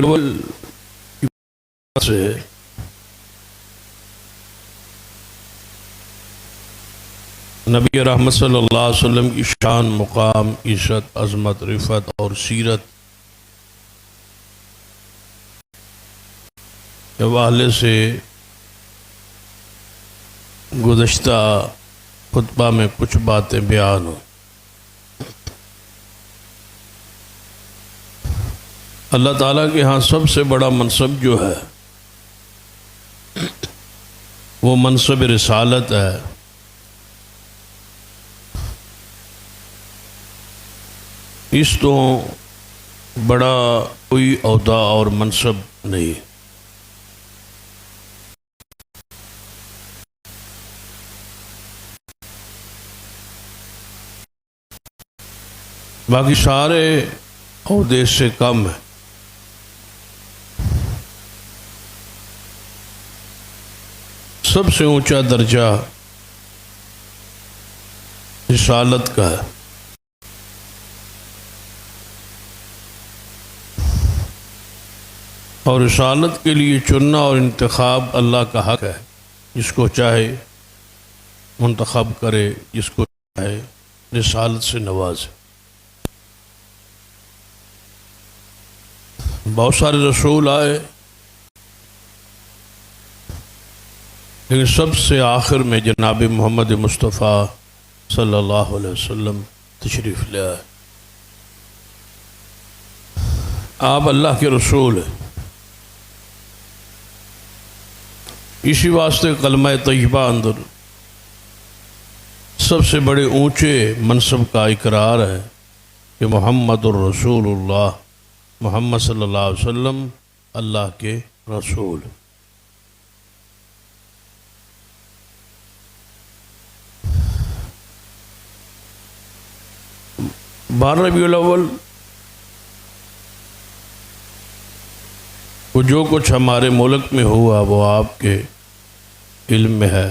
अव्वल से नबी रहमत सल्लल्लाहु अलैहि वसल्लम की शान, मुकाम, इज़्ज़त, अज़मत, रिफ़त और सीरत के हवाले से गुज़श्ता खुतबा में कुछ बातें बयान हो। अल्लाह ताला के यहाँ सबसे बड़ा मनसब जो है वो मनसब रिसालत है। इस तो बड़ा कोई ओहदा और मनसब नहीं। बाकी सारे ओहदे से कम है। सबसे ऊंचा दर्जा रिसालत का है। और रिसालत के लिए चुनना और इंतखाब अल्लाह का हक है। जिसको चाहे मुंतखब करे, जिसको चाहे रिसालत से नवाजे। बहुत सारे रसूल आए, लेकिन सबसे आखिर में जनाब मोहम्मद मुस्तफ़ा सल्लल्लाहु अलैहि वसल्लम तशरीफ़ ले आए। आप अल्लाह के रसूल हैं। इसी वास्ते कलमा तय्यबा अंदर सबसे बड़े ऊंचे मनसब का इकरार है कि मुहम्मदुर रसूलुल्लाह, मोहम्मद सल्लल्लाहु अलैहि वसल्लम अल्लाह के रसूल। 12 रबीउल अव्वल वो जो कुछ हमारे मुल्क में हुआ वो आपके इल्म में है।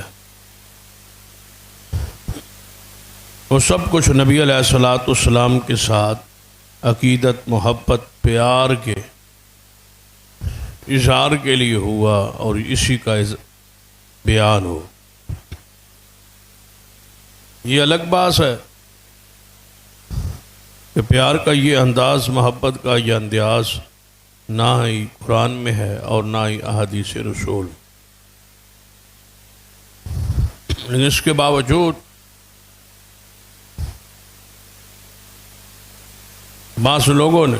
वो सब कुछ नबी अलैहिस्सलाम के साथ अकीदत, मोहब्बत, प्यार के इज़हार के लिए हुआ और इसी का बयान हो। ये अलग बात है कि प्यार का ये अंदाज़, मोहब्बत का ये अंदाज़ ना ही कुरान में है और ना ही अहादीस रसूल। लेकिन इसके बावजूद बास लोगों ने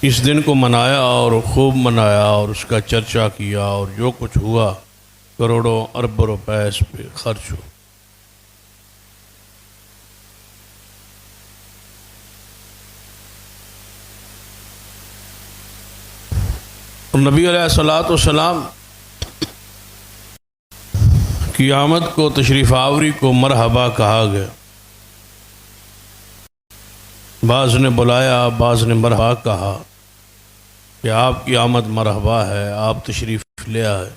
इस दिन को मनाया और खूब मनाया और उसका चर्चा किया और जो कुछ हुआ करोड़ों अरबों रुपए इस पे खर्च हुए। नबी अलैहिस्सलाम की आमद को, तशरीफ़ आवरी को मरहबा कहा गया। बाज़ ने बुलाया, बाज़ ने मरहबा कहा कि आपकी आमद मरहबा है, आप तशरीफ़ ले आए।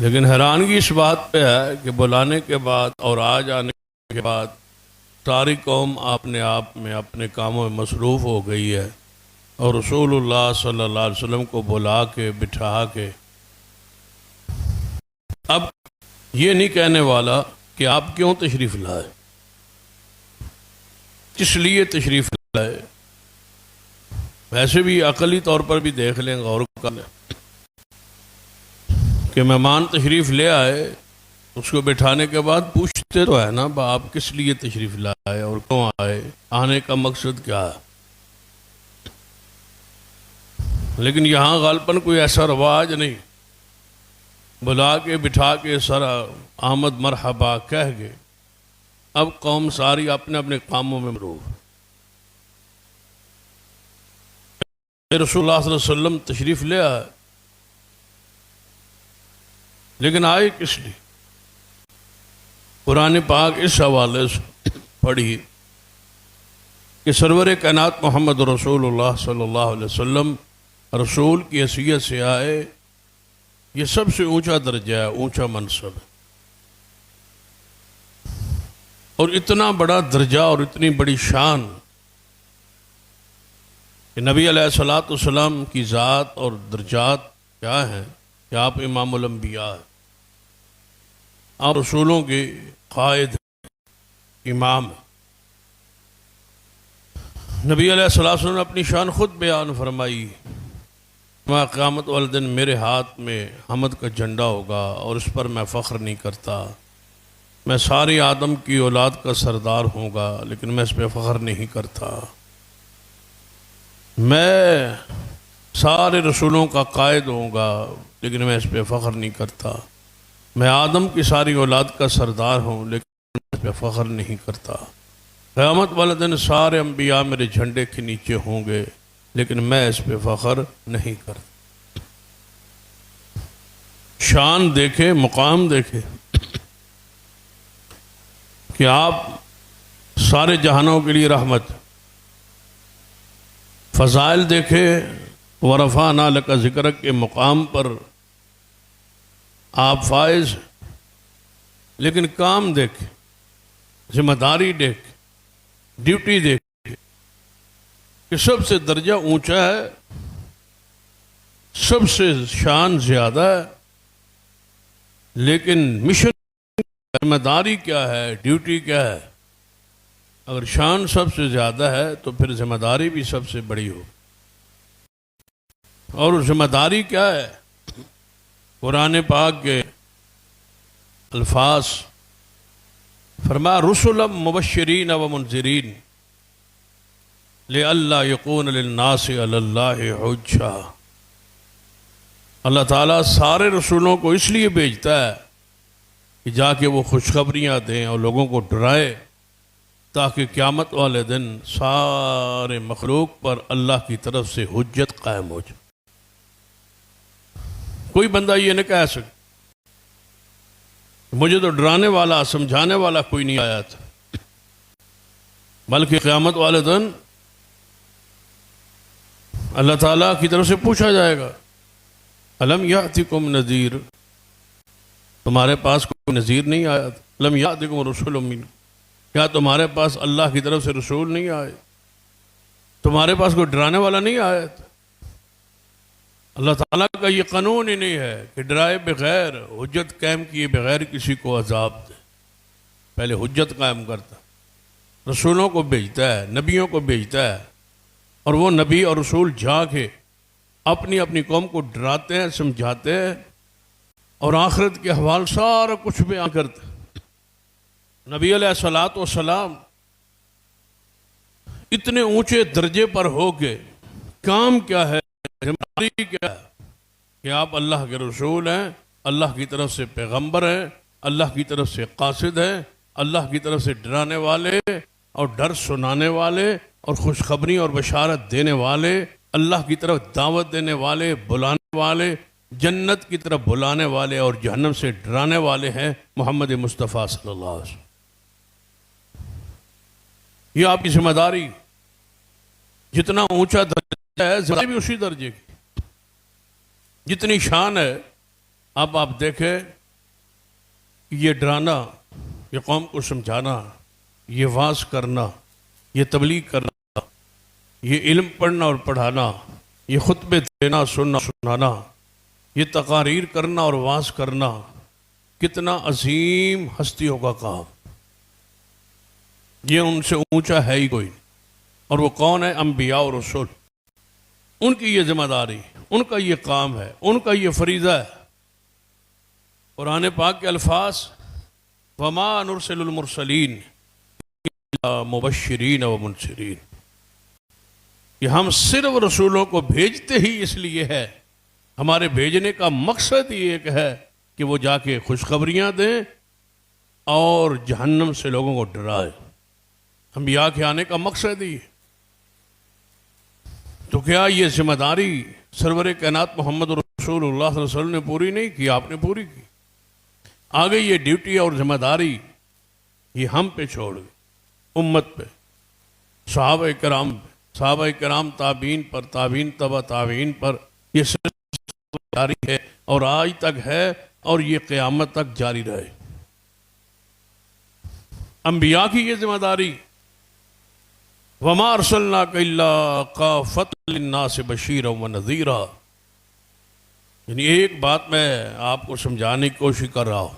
लेकिन हैरानगी इस बात पे है कि बुलाने के बाद और आज आने के बाद सारी कौम अपने आप में अपने कामों में मसरूफ़ हो गई है और रसूलुल्लाह सल्लल्लाहु अलैहि वसल्लम को बुला के, बिठा के अब ये नहीं कहने वाला कि आप क्यों तशरीफ़ लाए, किस लिए तशरीफ़ लाए। वैसे भी अक़ली तौर पर भी देख लें, गौर कर लें कि मेहमान तशरीफ़ ले आए, उसको बिठाने के बाद पूछते तो है ना, आप किस लिए तशरीफ़ लाए और क्यों आए, आने का मकसद क्या है। लेकिन यहाँ गालपन कोई ऐसा रवाज नहीं, बुला के बिठा के सारा आमद मरहबा कह के अब कौम सारी अपने अपने कामों में मरूफ। रसूलुल्लाह सल्लल्लाहु अलैहि वसल्लम तशरीफ़ ले आए, लेकिन आए किस लिए। कुरान पाक इस हवाले से पढ़ी कि सरवर कायनात मोहम्मद रसूलुल्लाह सल्लल्लाहु अलैहि वसल्लम रसूल की हैसियत से आए। ये सबसे ऊंचा दर्जा है, ऊंचा मनसब है। और इतना बड़ा दर्जा और इतनी बड़ी शान कि नबी अलैहिस्सलाम की ज़ात और दर्जात क्या हैं कि आप इमामुल अंबिया हैं, आप रसूलों के कायद इमाम हैं। नबी अलैहिस्सलाम ने अपनी शान खुद बयान फरमाई, मैं क़यामत वाले दिन मेरे हाथ में हमद का झंडा होगा और इस पर मैं फ़ख्र नहीं करता। मैं सारी आदम की औलाद का सरदार होऊंगा लेकिन मैं इस पर फ़ख्र नहीं करता। मैं सारे रसूलों का कायद होऊंगा लेकिन मैं इस पर फ़ख्र नहीं करता। मैं आदम की सारी औलाद का सरदार हूँ लेकिन इस पर फ़ख्र नहीं करता। क़यामत वाले दिन सारे अंबिया मेरे झंडे के नीचे होंगे लेकिन मैं इस पे फ़ख्र नहीं करता। शान देखे, मुकाम देखे कि आप सारे जहानों के लिए रहमत। फ़ज़ाइल देखे, वरफ़अना लका ज़िक्रक के मुकाम पर आप फाइज। लेकिन काम देखे, जिम्मेदारी देखे, ड्यूटी देखे कि सबसे दर्जा ऊंचा है, सबसे शान ज्यादा है, लेकिन मिशन जिम्मेदारी क्या है, ड्यूटी क्या है। अगर शान सबसे ज्यादा है तो फिर जिम्मेदारी भी सबसे बड़ी हो। और जिम्मेदारी क्या है? कुरान पाक के अल्फाज फरमा रुसुलम मुबश्शिरीन व मुनज़िरीन लिअल्ला यकून लिन्नासि अलल्लाहि हुज्जा। अल्लाह ताला सारे रसूलों को इसलिए भेजता है कि जाके वो खुशखबरियाँ दें और लोगों को डराए, ताकि क़यामत वाले दिन सारे मखलूक पर अल्लाह की तरफ से हुज्जत कायम हो जाए। कोई बंदा ये न कह सकता मुझे तो डराने वाला, समझाने वाला कोई नहीं आया था, बल्कि क़यामत वाले दिन अल्लाह ताला की तरफ से पूछा जाएगा, अलम यातिकुम नज़ीर, तुम्हारे पास कोई नज़ीर नहीं आया था? अलम यातिकुम रसूलुम मिनकुम, क्या तुम्हारे पास अल्लाह की तरफ से रसूल नहीं आए? तुम्हारे पास कोई डराने वाला नहीं आया था? अल्लाह ताला का ये कानून ही नहीं है कि डराए बगैर, हुज्जत कायम किए बगैर किसी को अजाब दे। पहले हुज्जत कायम करता, रसूलों को भेजता है, नबियों को भेजता है, और वो नबी और रसूल जाके अपनी अपनी कौम को डराते हैं, समझाते हैं और आखिरत के हवाल सारा कुछ बयान करते हैं। नबी अलैहिस्सलातु वस्सलाम इतने ऊंचे दर्जे पर हो के काम क्या है, जिम्मेदारी क्या है कि आप अल्लाह के रसूल हैं, अल्लाह की तरफ से पैगंबर हैं, अल्लाह की तरफ से कासिद हैं, अल्लाह की तरफ से डराने वाले और डर सुनाने वाले और खुशखबरी और बशारत देने वाले, अल्लाह की तरफ दावत देने वाले, बुलाने वाले, जन्नत की तरफ बुलाने वाले और जहन्नम से डराने वाले हैं मोहम्मद मुस्तफ़ा सल्लल्लाहु अलैहि वसल्लम। ये आपकी जिम्मेदारी। जितना ऊंचा दर्जा है जिम्मेदारी भी उसी दर्जे की, जितनी शान है। अब आप देखें, ये डराना, ये कौम को समझाना, ये वाज करना, ये तबलीग करना, ये इल्म पढ़ना और पढ़ाना, ये खुतबे देना, सुनना सुनाना, ये तकारीर करना और वाज करना, कितना अजीम हस्तियों का काम। ये उनसे ऊंचा है ही कोई नहीं। और वो कौन है? अंबिया और रसूल। उनकी ये जिम्मेदारी, उनका ये काम है, उनका ये फरीज़ा है। कुरान पाक के अल्फाज वमा नुरसिलुल मुरसलीन इल्ला मुबश्शिरीन व मुनज़िरीन, कि हम सिर्फ रसूलों को भेजते ही इसलिए है, हमारे भेजने का मकसद ही एक है कि वो जाके खुशखबरियाँ दें और जहन्नम से लोगों को डराए। अंबिया के आने का मकसद ही है। तो क्या ये जिम्मेदारी सरवर कायनात मोहम्मद रसूलुल्लाह सल्लल्लाहु अलैहि वसल्लम ने पूरी नहीं की? आपने पूरी की। आगे ये ड्यूटी और जिम्मेदारी ये हम पे छोड़ गए, उम्मत पे, सहाबा किराम पे, सहाबा किराम ताबीन पर, ताबीन तबा ताबीन पर, ये जारी है और आज तक है और ये क़यामत तक जारी रहे। अंबिया की ये जिम्मेदारी वमा अरसलनाका इल्ला काफ़तल लिन्नास बशीरन व नज़ीरा। यानी एक बात मैं आपको समझाने की कोशिश कर रहा हूँ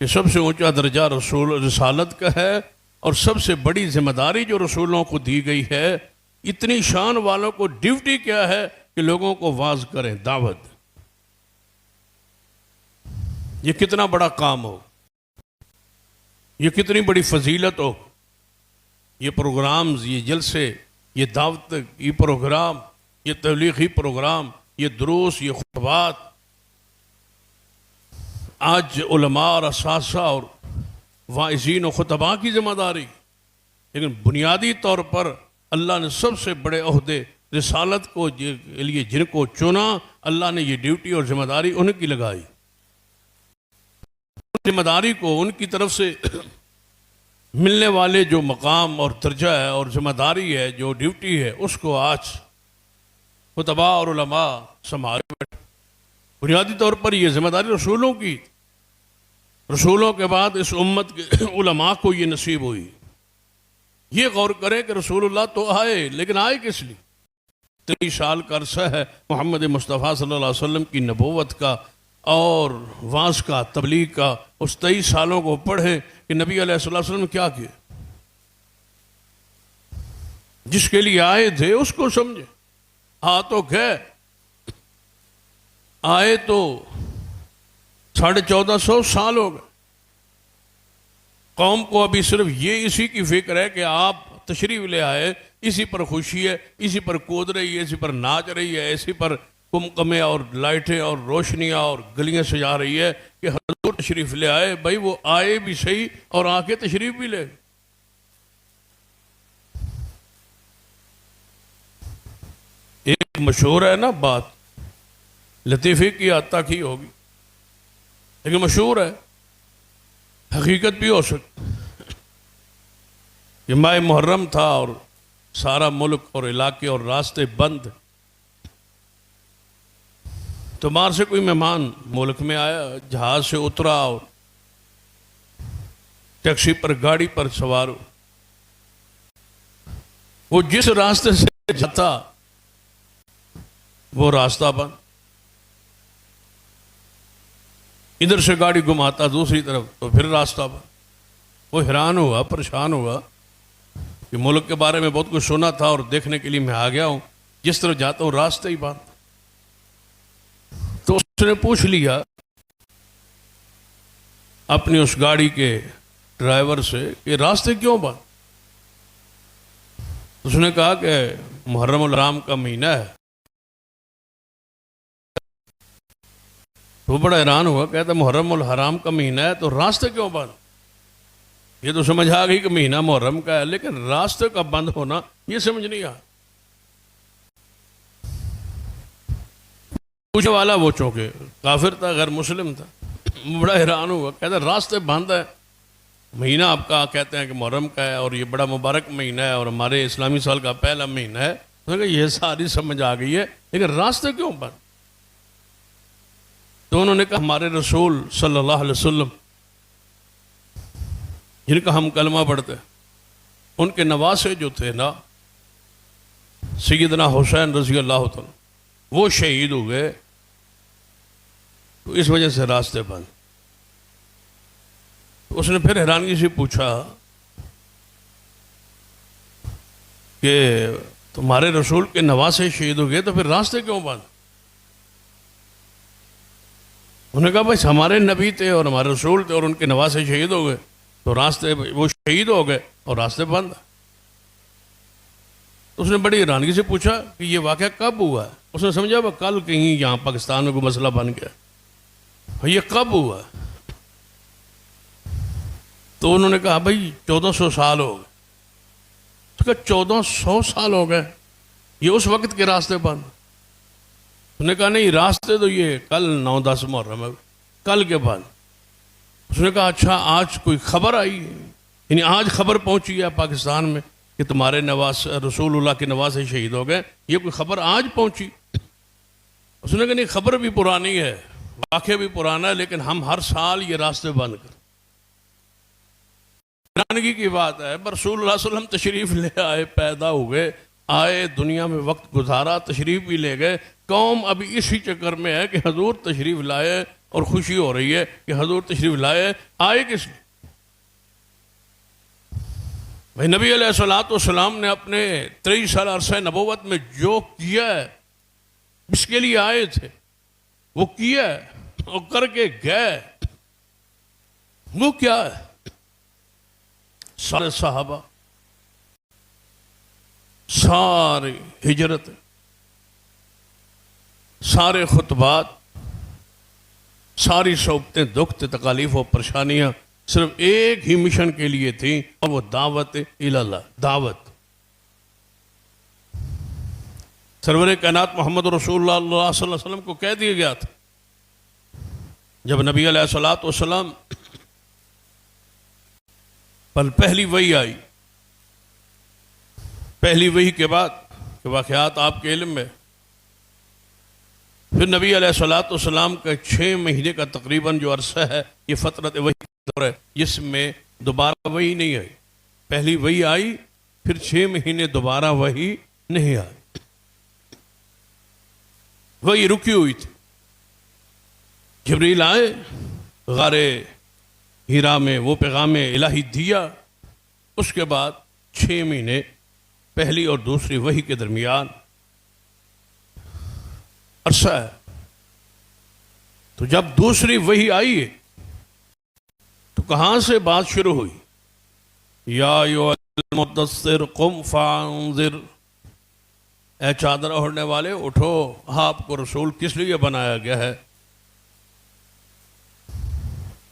कि सबसे ऊंचा दर्जा रसूल रिसालत का है और सबसे बड़ी जिम्मेदारी जो रसूलों को दी गई है, इतनी शान वालों को ड्यूटी क्या है कि लोगों को वाज करें, दावत। ये कितना बड़ा काम हो, ये कितनी बड़ी फजीलत हो। ये प्रोग्राम्स, ये जलसे, ये दावत, ये प्रोग्राम, ये तबलीगी प्रोग्राम, ये दुरूस, ये खुतबात, आज उलमा और असासा और वाइज़ीन और खुतबा की जिम्मेदारी। लेकिन बुनियादी तौर पर अल्लाह ने सबसे बड़े ओहदे रिसालत को लिए जिनको चुना, अल्लाह ने ये ड्यूटी और जिम्मेदारी उनकी लगाई। जिम्मेदारी को उनकी तरफ से मिलने वाले जो मकाम और दर्जा है और जिम्मेदारी है, जो ड्यूटी है, उसको आज खुतबा और उलमा संभाले बैठे। बुनियादी तौर पर यह जिम्मेदारी रसूलों की, रसूलों के बाद इस उम्मत के उलमा को ये नसीब हुई। ये गौर करें कि रसूलुल्लाह तो आए, लेकिन आए किस लिए? 23 साल का अरसा है मोहम्मद मुस्तफ़ा सल्लल्लाहु अलैहि वसल्लम की नबूवत का और वास का, तबलीग का। उस 23 सालों को पढ़े कि नबी अलैहिस्सलाम ने क्या किया। जिसके लिए आए थे उसको समझे। हाँ तो गए, आए तो 1450 साल हो गए। कौम को अभी सिर्फ ये इसी की फिक्र है कि आप तशरीफ ले आए, इसी पर खुशी है, इसी पर कूद रही है, इसी पर नाच रही है, इसी पर कुमकमे और लाइटें और रोशनियां और गलियां सजा रही है कि हजूर तशरीफ ले आए। भाई वो आए भी सही और आके तशरीफ भी ले। एक मशहूर है ना बात, लतीफ़े की आता की होगी, लेकिन मशहूर है, हकीकत भी हो सकती। ये माह मुहर्रम था और सारा मुल्क और इलाके और रास्ते बंद। तो बाहर से कोई मेहमान मुल्क में आया, जहाज से उतरा और टैक्सी पर, गाड़ी पर सवार हो। वो जिस रास्ते से जाता वो रास्ता बंद। इधर से गाड़ी घुमाता दूसरी तरफ तो फिर रास्ता बंद। वो हैरान हुआ, परेशान हुआ कि मुल्क के बारे में बहुत कुछ सुना था और देखने के लिए मैं आ गया हूं, जिस तरफ जाता हूं रास्ते ही बंद। तो उसने पूछ लिया अपनी उस गाड़ी के ड्राइवर से कि रास्ते क्यों बंद। उसने कहा कि मुहर्रम उल हराम का महीना है। वो बड़ा हैरान हुआ, कहता मुहर्रम उल हराम का महीना है तो रास्ते क्यों बंद। ये तो समझ आ गई कि महीना मुहर्रम का है, लेकिन रास्ते का बंद होना ये समझ नहीं आ। पूछने वाला वो चौंके, काफिर था, गैर मुस्लिम था। बड़ा हैरान हुआ, कहता रास्ते बंद है, महीना आपका कहते हैं कि मुहर्रम का है और ये बड़ा मुबारक महीना है और हमारे इस्लामी साल का पहला महीना है। तो ये सारी समझ आ गई है, लेकिन रास्ते क्यों बंद। तो उन्होंने कहा हमारे रसूल सल्लल्लाहु अलैहि वसल्लम जिनका हम कलमा पढ़ते, उनके नवासे जो थे ना, सैयदना हुसैन रज़ी अल्लाह तआला, वो शहीद हो गए, तो इस वजह से रास्ते बंद। तो उसने फिर हैरानगी से पूछा कि तुम्हारे रसूल के नवासे शहीद हो गए तो फिर रास्ते क्यों बंद। उन्होंने कहा भाई हमारे नबी थे और हमारे रसूल थे और उनके नवासे शहीद हो गए तो रास्ते, वो शहीद हो गए और रास्ते बंद। तो उसने बड़ी हैरानगी से पूछा कि ये वाक़या कब हुआ है। उसने समझा वह कल कहीं यहाँ पाकिस्तान में कोई मसला बन गया, ये कब हुआ। तो उन्होंने कहा भाई 1400 साल हो गए। तो कहा 1400 साल हो गए, ये उस वक्त के रास्ते बंद। उसने कहा नहीं, रास्ते तो ये कल 9-10 मुहर्रम है, कल के बाद। उसने कहा अच्छा आज कोई खबर आई, यानी आज खबर पहुंची है पाकिस्तान में कि तुम्हारे नवास रसूलुल्लाह के नवासे शहीद हो गए, ये कोई खबर आज पहुंची। उसने कहा नहीं, खबर भी पुरानी है, वाक़या भी पुराना है, लेकिन हम हर साल ये रास्ते बंद कर। हैरानगी की बात है, रसूलुल्लाह सल्लल्लाहु अलैहि वसल्लम तशरीफ ले आए, पैदा हुए, आए, दुनिया में वक्त गुजारा, तशरीफ भी ले गए। कौम अभी इसी चक्कर में है कि हजूर तशरीफ लाए और खुशी हो रही है कि हजूर तशरीफ लाए। आए किस लिए? भाई नबी अलैहिस्सलाम ने अपने 23 साल अरसा नबूवत में जो किया है, इसके लिए आए थे, वो किया है और करके गए। वो क्या है? सारे सहाबा, सारी हिजरत, सारे खुतबात, सारी सोबतें, दुख तकलीफ और परेशानियां सिर्फ एक ही मिशन के लिए थी, और वो दावत इल्लल्लाह, दावत। सरवर कायनात मोहम्मद रसूलुल्लाह सल्लल्लाहु अलैहि वसल्लम को कह दिया गया था, जब नबी अलैहिस्सलातु वस्सलाम पर पहली वही आई, पहली वही के बाद के वाक़यात आपके इल्म में, फिर नबी अलैहिस्सलातु वस्सलाम का 6 महीने का तकरीबन जो अरसा है, ये फतरत वही दौर है, जिसमें दोबारा वही नहीं आई। पहली वही आई, फिर 6 महीने दोबारा वही नहीं आई, वही रुकी हुई थी। जिब्रील आए, गारे हीरा में वो पैगाम इलाही दिया, उसके बाद 6 महीने पहली और दूसरी वही के दरमियान अरसा है। तो जब दूसरी वही आई तो कहां से बात शुरू हुई? या अय्युहल मुद्दस्सिर कुम फांजिर, ए चादर ओढ़ने वाले उठो, आपको रसूल किस लिए बनाया गया है?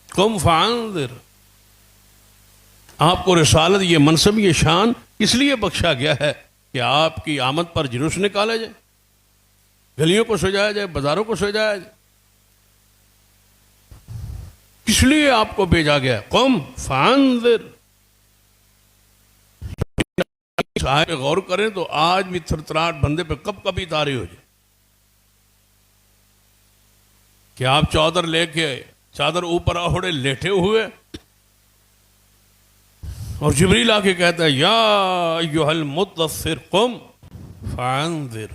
कुम फांजिर, आपको रिसालत, ये मनसब, ये शान इसलिए बख्शा गया है कि आपकी आमद पर जुलूस निकाला जाए, गलियों को सजाया जाए, बाजारों को सजाया जाए। किस लिए आपको भेजा गया? कुम फांजिर। साहब गौर करें तो आज भी थरथराहट बंदे पे कब कभी तारी हो जाए कि आप चादर लेके, चादर ऊपर ओढ़े लेटे हुए, और जिब्रील आके कहता है या अय्युहल मुद्दस्सिर कुम फांजिर,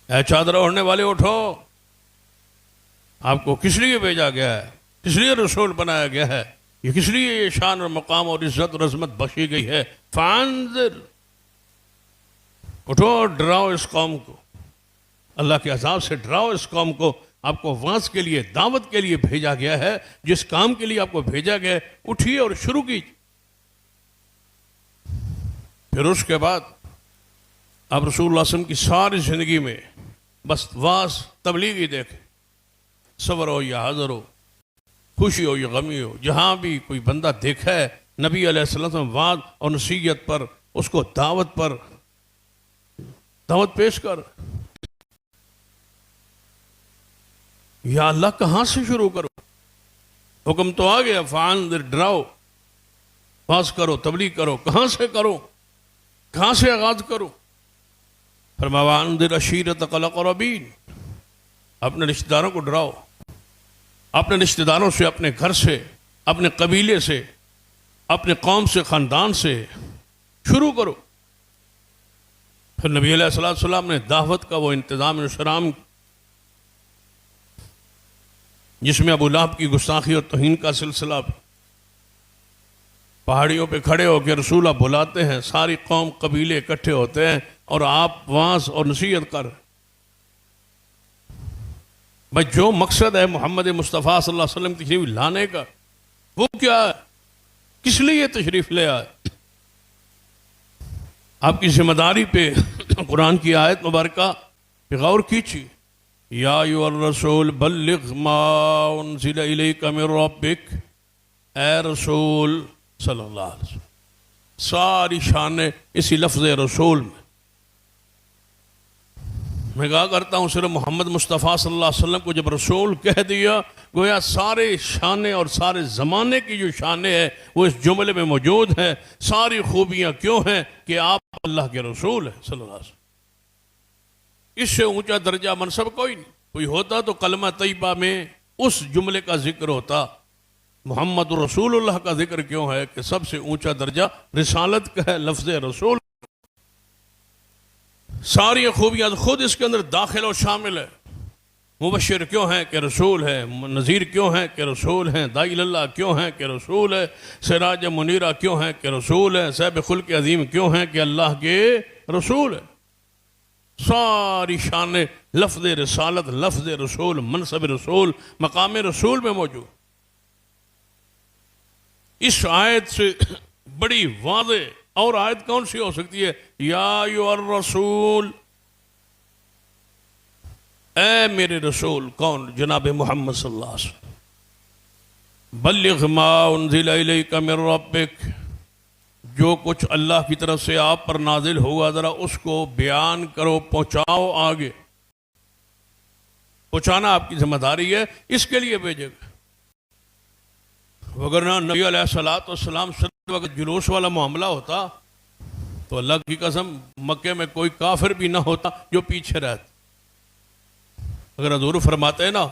ऐ चादर ओढ़ने वाले उठो, आपको किस लिए भेजा गया है, किस लिए रसूल बनाया गया है, ये किस लिए ये शान और मकाम और इज्जत और अजमत बख्शी गई है? फांजिर, उठो और डराओ इस कौम को, अल्लाह के अजाब से डराओ इस कौम को। आपको वास के लिए, दावत के लिए भेजा गया है, जिस काम के लिए आपको भेजा गया है, उठिए और शुरू कीजिए। फिर उसके बाद आप रसूलुल्लाह सल्लल्लाहु अलैहि वसल्लम की सारी जिंदगी में बस वास तबलीग ही देखें, सब्र हो या हाज़िर हो, खुशी हो या गमी हो, जहां भी कोई बंदा देखा है नबी अलैहिस्सलाम वाद और नसीहत पर, उसको दावत पर दावत पेश कर। या अल्लाह कहां से शुरू करो? हुक्म तो आ गया, फांजिर, डराओ, वाज करो, तबलीग करो, कहां से करो, कहां से आगाज करो? फरमाया अंदिर अशीरतकल अक़रबीन, अपने रिश्तेदारों को डराओ, अपने रिश्तेदारों से, अपने घर से, अपने कबीले से, अपने कौम से, खानदान से शुरू करो। फिर नबी अलैहिस्सलाम ने दावत का वो इंतजाम इंतजाम, जिसमें अबू लहब की गुस्ताखी और तौहीन का सिलसिला, पहाड़ियों पे खड़े होकर रसूल बुलाते हैं, सारी कौम कबीले इकट्ठे होते हैं और आप वास और नसीहत कर। भाई जो मकसद है मोहम्मद मुस्तफ़ा सल्लल्लाहु अलैहि वसल्लम की तशरीफ लाने का, वो क्या है? किस लिए तशरीफ ले आए? आपकी जिम्मेदारी पे कुरान की आयत मुबारका पे गौर कीजिए। या अय्युहर रसूल बल्लिग मा उनज़िला इलैका मिन रब्बिक, ए रसूल सल्लल्लाहु अलैहि वसल्लम, सारी शान इसी लफ्ज़ रसूल में। मैं कहा करता हूँ सिर्फ मोहम्मद मुस्तफ़ा सल्लल्लाहु अलैहि वसल्लम को जब रसूल कह दिया, गोया सारे शाने और सारे ज़माने की जो शाने हैं वो इस जुमले में मौजूद हैं। सारी खूबियाँ क्यों हैं कि आप अल्लाह के रसूल हैं सल्लल्लाहु अलैहि वसल्लम। इससे ऊंचा दर्जा मनसब कोई नहीं। कोई होता तो कलमा तैयबा में उस जुमले का जिक्र होता, मोहम्मद रसूलुल्लाह का जिक्र क्यों है कि सबसे ऊंचा दर्जा रिसालत का है, लफ्ज़ रसूल। सारी खूबियां खुद इसके अंदर दाखिल और शामिल है। मुबशिर क्यों है कि रसूल है, नज़ीर क्यों है कि रसूल हैं, दाई अल्लाह क्यों है कि रसूल है, सिराज मुनीरा क्यों है कि रसूल है, साहिब खुल्क अज़ीम क्यों है कि अल्लाह के रसूल है। सारी शान लफ्ज़ रिसालत, लफ्ज़ रसूल, मनसब रसूल, मकाम रसूल में मौजूद। इस आयत से बड़ी वाज़े और आयत कौन सी हो सकती है? या अय्युहर रसूल, ए मेरे रसूल। कौन? जनाब मोहम्मद सल्लल्लाहु अलैहि वसल्लम। बल्लिग मा उन्ज़िला इलैका मिन रब्बिक, जो कुछ अल्लाह की तरफ से आप पर नाजिल हुआ जरा उसको बयान करो, पहुंचाओ आगे। पहुंचाना आपकी जिम्मेदारी है, इसके लिए भेजेगा। वगरना नबी अलैहिस्सलातु वस्सलाम वक्त जुलूस वाला मामला होता तो अल्लाह की कसम मक्के में कोई काफिर भी ना होता जो पीछे रहता। अगर हजूर फरमाते हैं ना,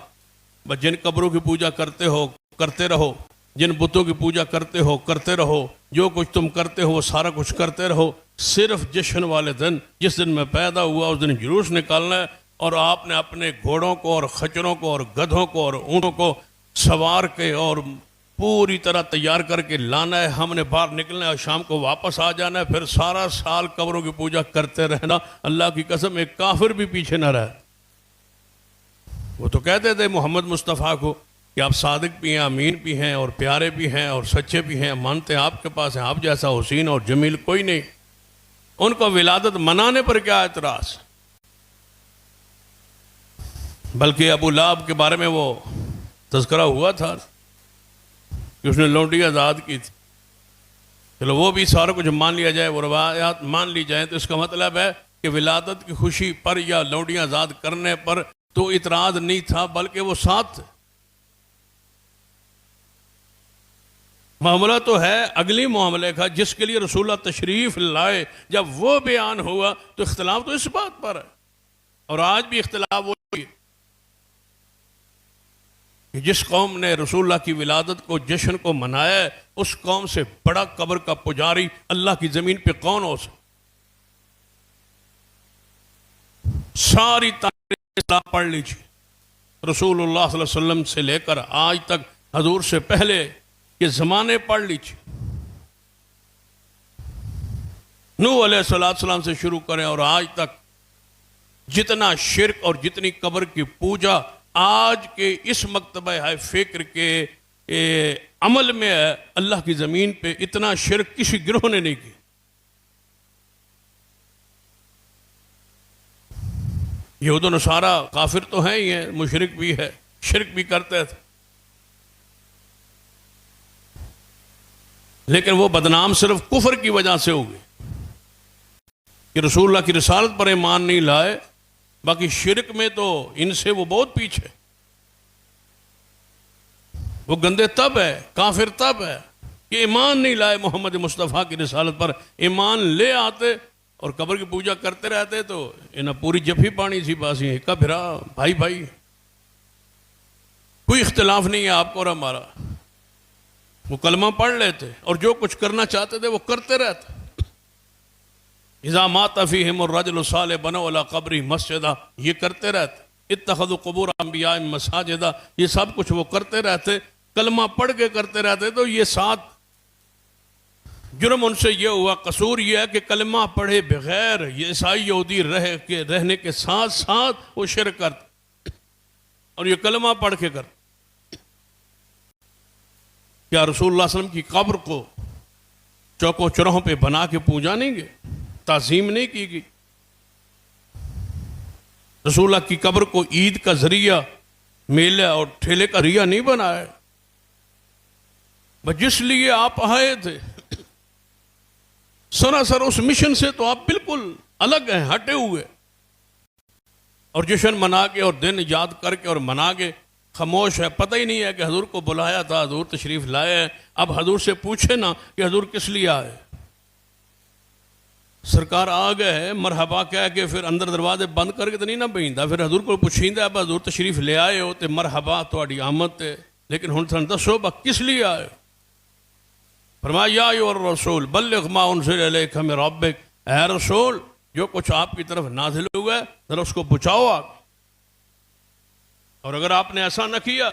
बस जिन कब्रों की पूजा करते हो करते रहो, जिन बुतों की पूजा करते हो करते रहो, जो कुछ तुम करते हो वो सारा कुछ करते रहो, सिर्फ जश्न वाले दिन जिस दिन मैं पैदा हुआ उस दिन जुलूस निकालना है और आपने अपने घोड़ों को और खच्चरों को और गधों को और ऊँटों को सवार के और पूरी तरह तैयार करके लाना है। हमने बाहर निकलना है और शाम को वापस आ जाना है, फिर सारा साल कब्रों की पूजा करते रहना। अल्लाह की कसम एक काफिर भी पीछे न रहे। वो तो कहते थे मोहम्मद मुस्तफ़ा को कि आप सादिक भी हैं, अमीन भी हैं और प्यारे भी हैं और सच्चे भी हैं, मानते हैं आपके पास हैं, आप जैसा हुसैन और जमील कोई नहीं। उनको विलादत मनाने पर क्या एतराज? बल्कि अबू लहब के बारे में वो तज़किरा हुआ था कि उसने लौंडी आज़ाद की थी। चलो वो भी सारा कुछ मान लिया जाए, वो रवायात मान ली जाए, तो इसका मतलब है कि विलादत की खुशी पर या लौंडी आज़ाद करने पर तो इतराज नहीं था, बल्कि वो साथ। मामला तो है अगली मामले का जिसके लिए रसूलुल्लाह तशरीफ लाए। जब वो बयान हुआ तो इख्तिलाफ तो इस बात पर है, और आज भी इख्तिलाफ वो कि जिस कौम ने रसूलुल्लाह की विलादत को, जश्न को मनाया है, उस कौम से बड़ा कब्र का पुजारी अल्लाह की जमीन पे कौन हो सकता? सारी तारीख पढ़ लीजिए, रसूलुल्लाह सल्लल्लाहु अलैहि वसल्लम से लेकर आज तक हजूर से पहले के जमाने पढ़ लीजिए। नूह अलैहिस्सलाम से शुरू करें और आज तक जितना शिर्क और जितनी कब्र की पूजा आज के इस मकतबा है फिक्र के अमल में है, अल्लाह की जमीन पे इतना शिर्क किसी गिरोह ने नहीं किया। यहूद नसारा काफिर तो हैं ही हैं, मुशरिक भी है, शिर्क भी करते थे, लेकिन वो बदनाम सिर्फ कुफर की वजह से हो गए कि रसूलुल्लाह की रिसालत पर ईमान नहीं लाए। बाकी शिरक में तो इनसे वो बहुत पीछे। वो गंदे तब है, काफिर तब है कि ईमान नहीं लाए मोहम्मद मुस्तफ़ा की रिसालत पर। ईमान ले आते और कब्र की पूजा करते रहते तो इन्हें पूरी जफी पानी सी बासी हिक्का फिरा भाई भाई। कोई इख्तिलाफ नहीं है आपको और हमारा। वो कलमा पढ़ लेते और जो कुछ करना चाहते थे वो करते रहते। इज़ा माता फ़ीहिम अर्रजुलु सालिह बनौ अला क़ब्री मस्जिदा, ये करते रहते। इत्तख़ज़ू क़ुबूर अंबिया मसाजिदा, ये सब कुछ वो करते रहते, कलमा पढ़ के करते रहते। तो ये साथ जुर्म उनसे ये हुआ, कसूर ये है कि कलमा पढ़े बगैर ये ईसाई यहूदी रहने के साथ साथ वो शिरक करते और ये कलमा पढ़ के करते। क्या रसूलुल्लाह सल्लल्लाहु अलैहि वसल्लम की कब्र को चौकों चौराहों पे बना के पूजा नहीं गए, ताज़ीम नहीं की गई? रसूलुल्लाह की कब्र को ईद का जरिया, मेला और ठेले का रिया नहीं बनाया। बस जिस लिए आप आए थे सरासर उस मिशन से तो आप बिल्कुल अलग हैं, हटे हुए। और जश्न मना के और दिन याद करके और मना के खामोश है। पता ही नहीं है कि हजूर को बुलाया था, हजूर तशरीफ लाए हैं। अब हजूर से पूछे ना कि हजूर किस लिए आए। सरकार आ गए मरहबा कह के फिर अंदर दरवाजे बंद करके तो नहीं ना बहिंदा। फिर हजूर को पुछींदा अब हजूर तशरीफ ले आए हो तो मरहबा तुहाडी आमद ते लेकिन हुण सन दसो ब किस लिए आए? फरमाया या रसूल बल्लिग मा उनज़िला इलैका मिन रब्बिक, ऐ रसूल जो कुछ आपकी तरफ नाजिल हुआ है जरा उसको पहुंचाओ आप। और अगर आपने ऐसा न किया,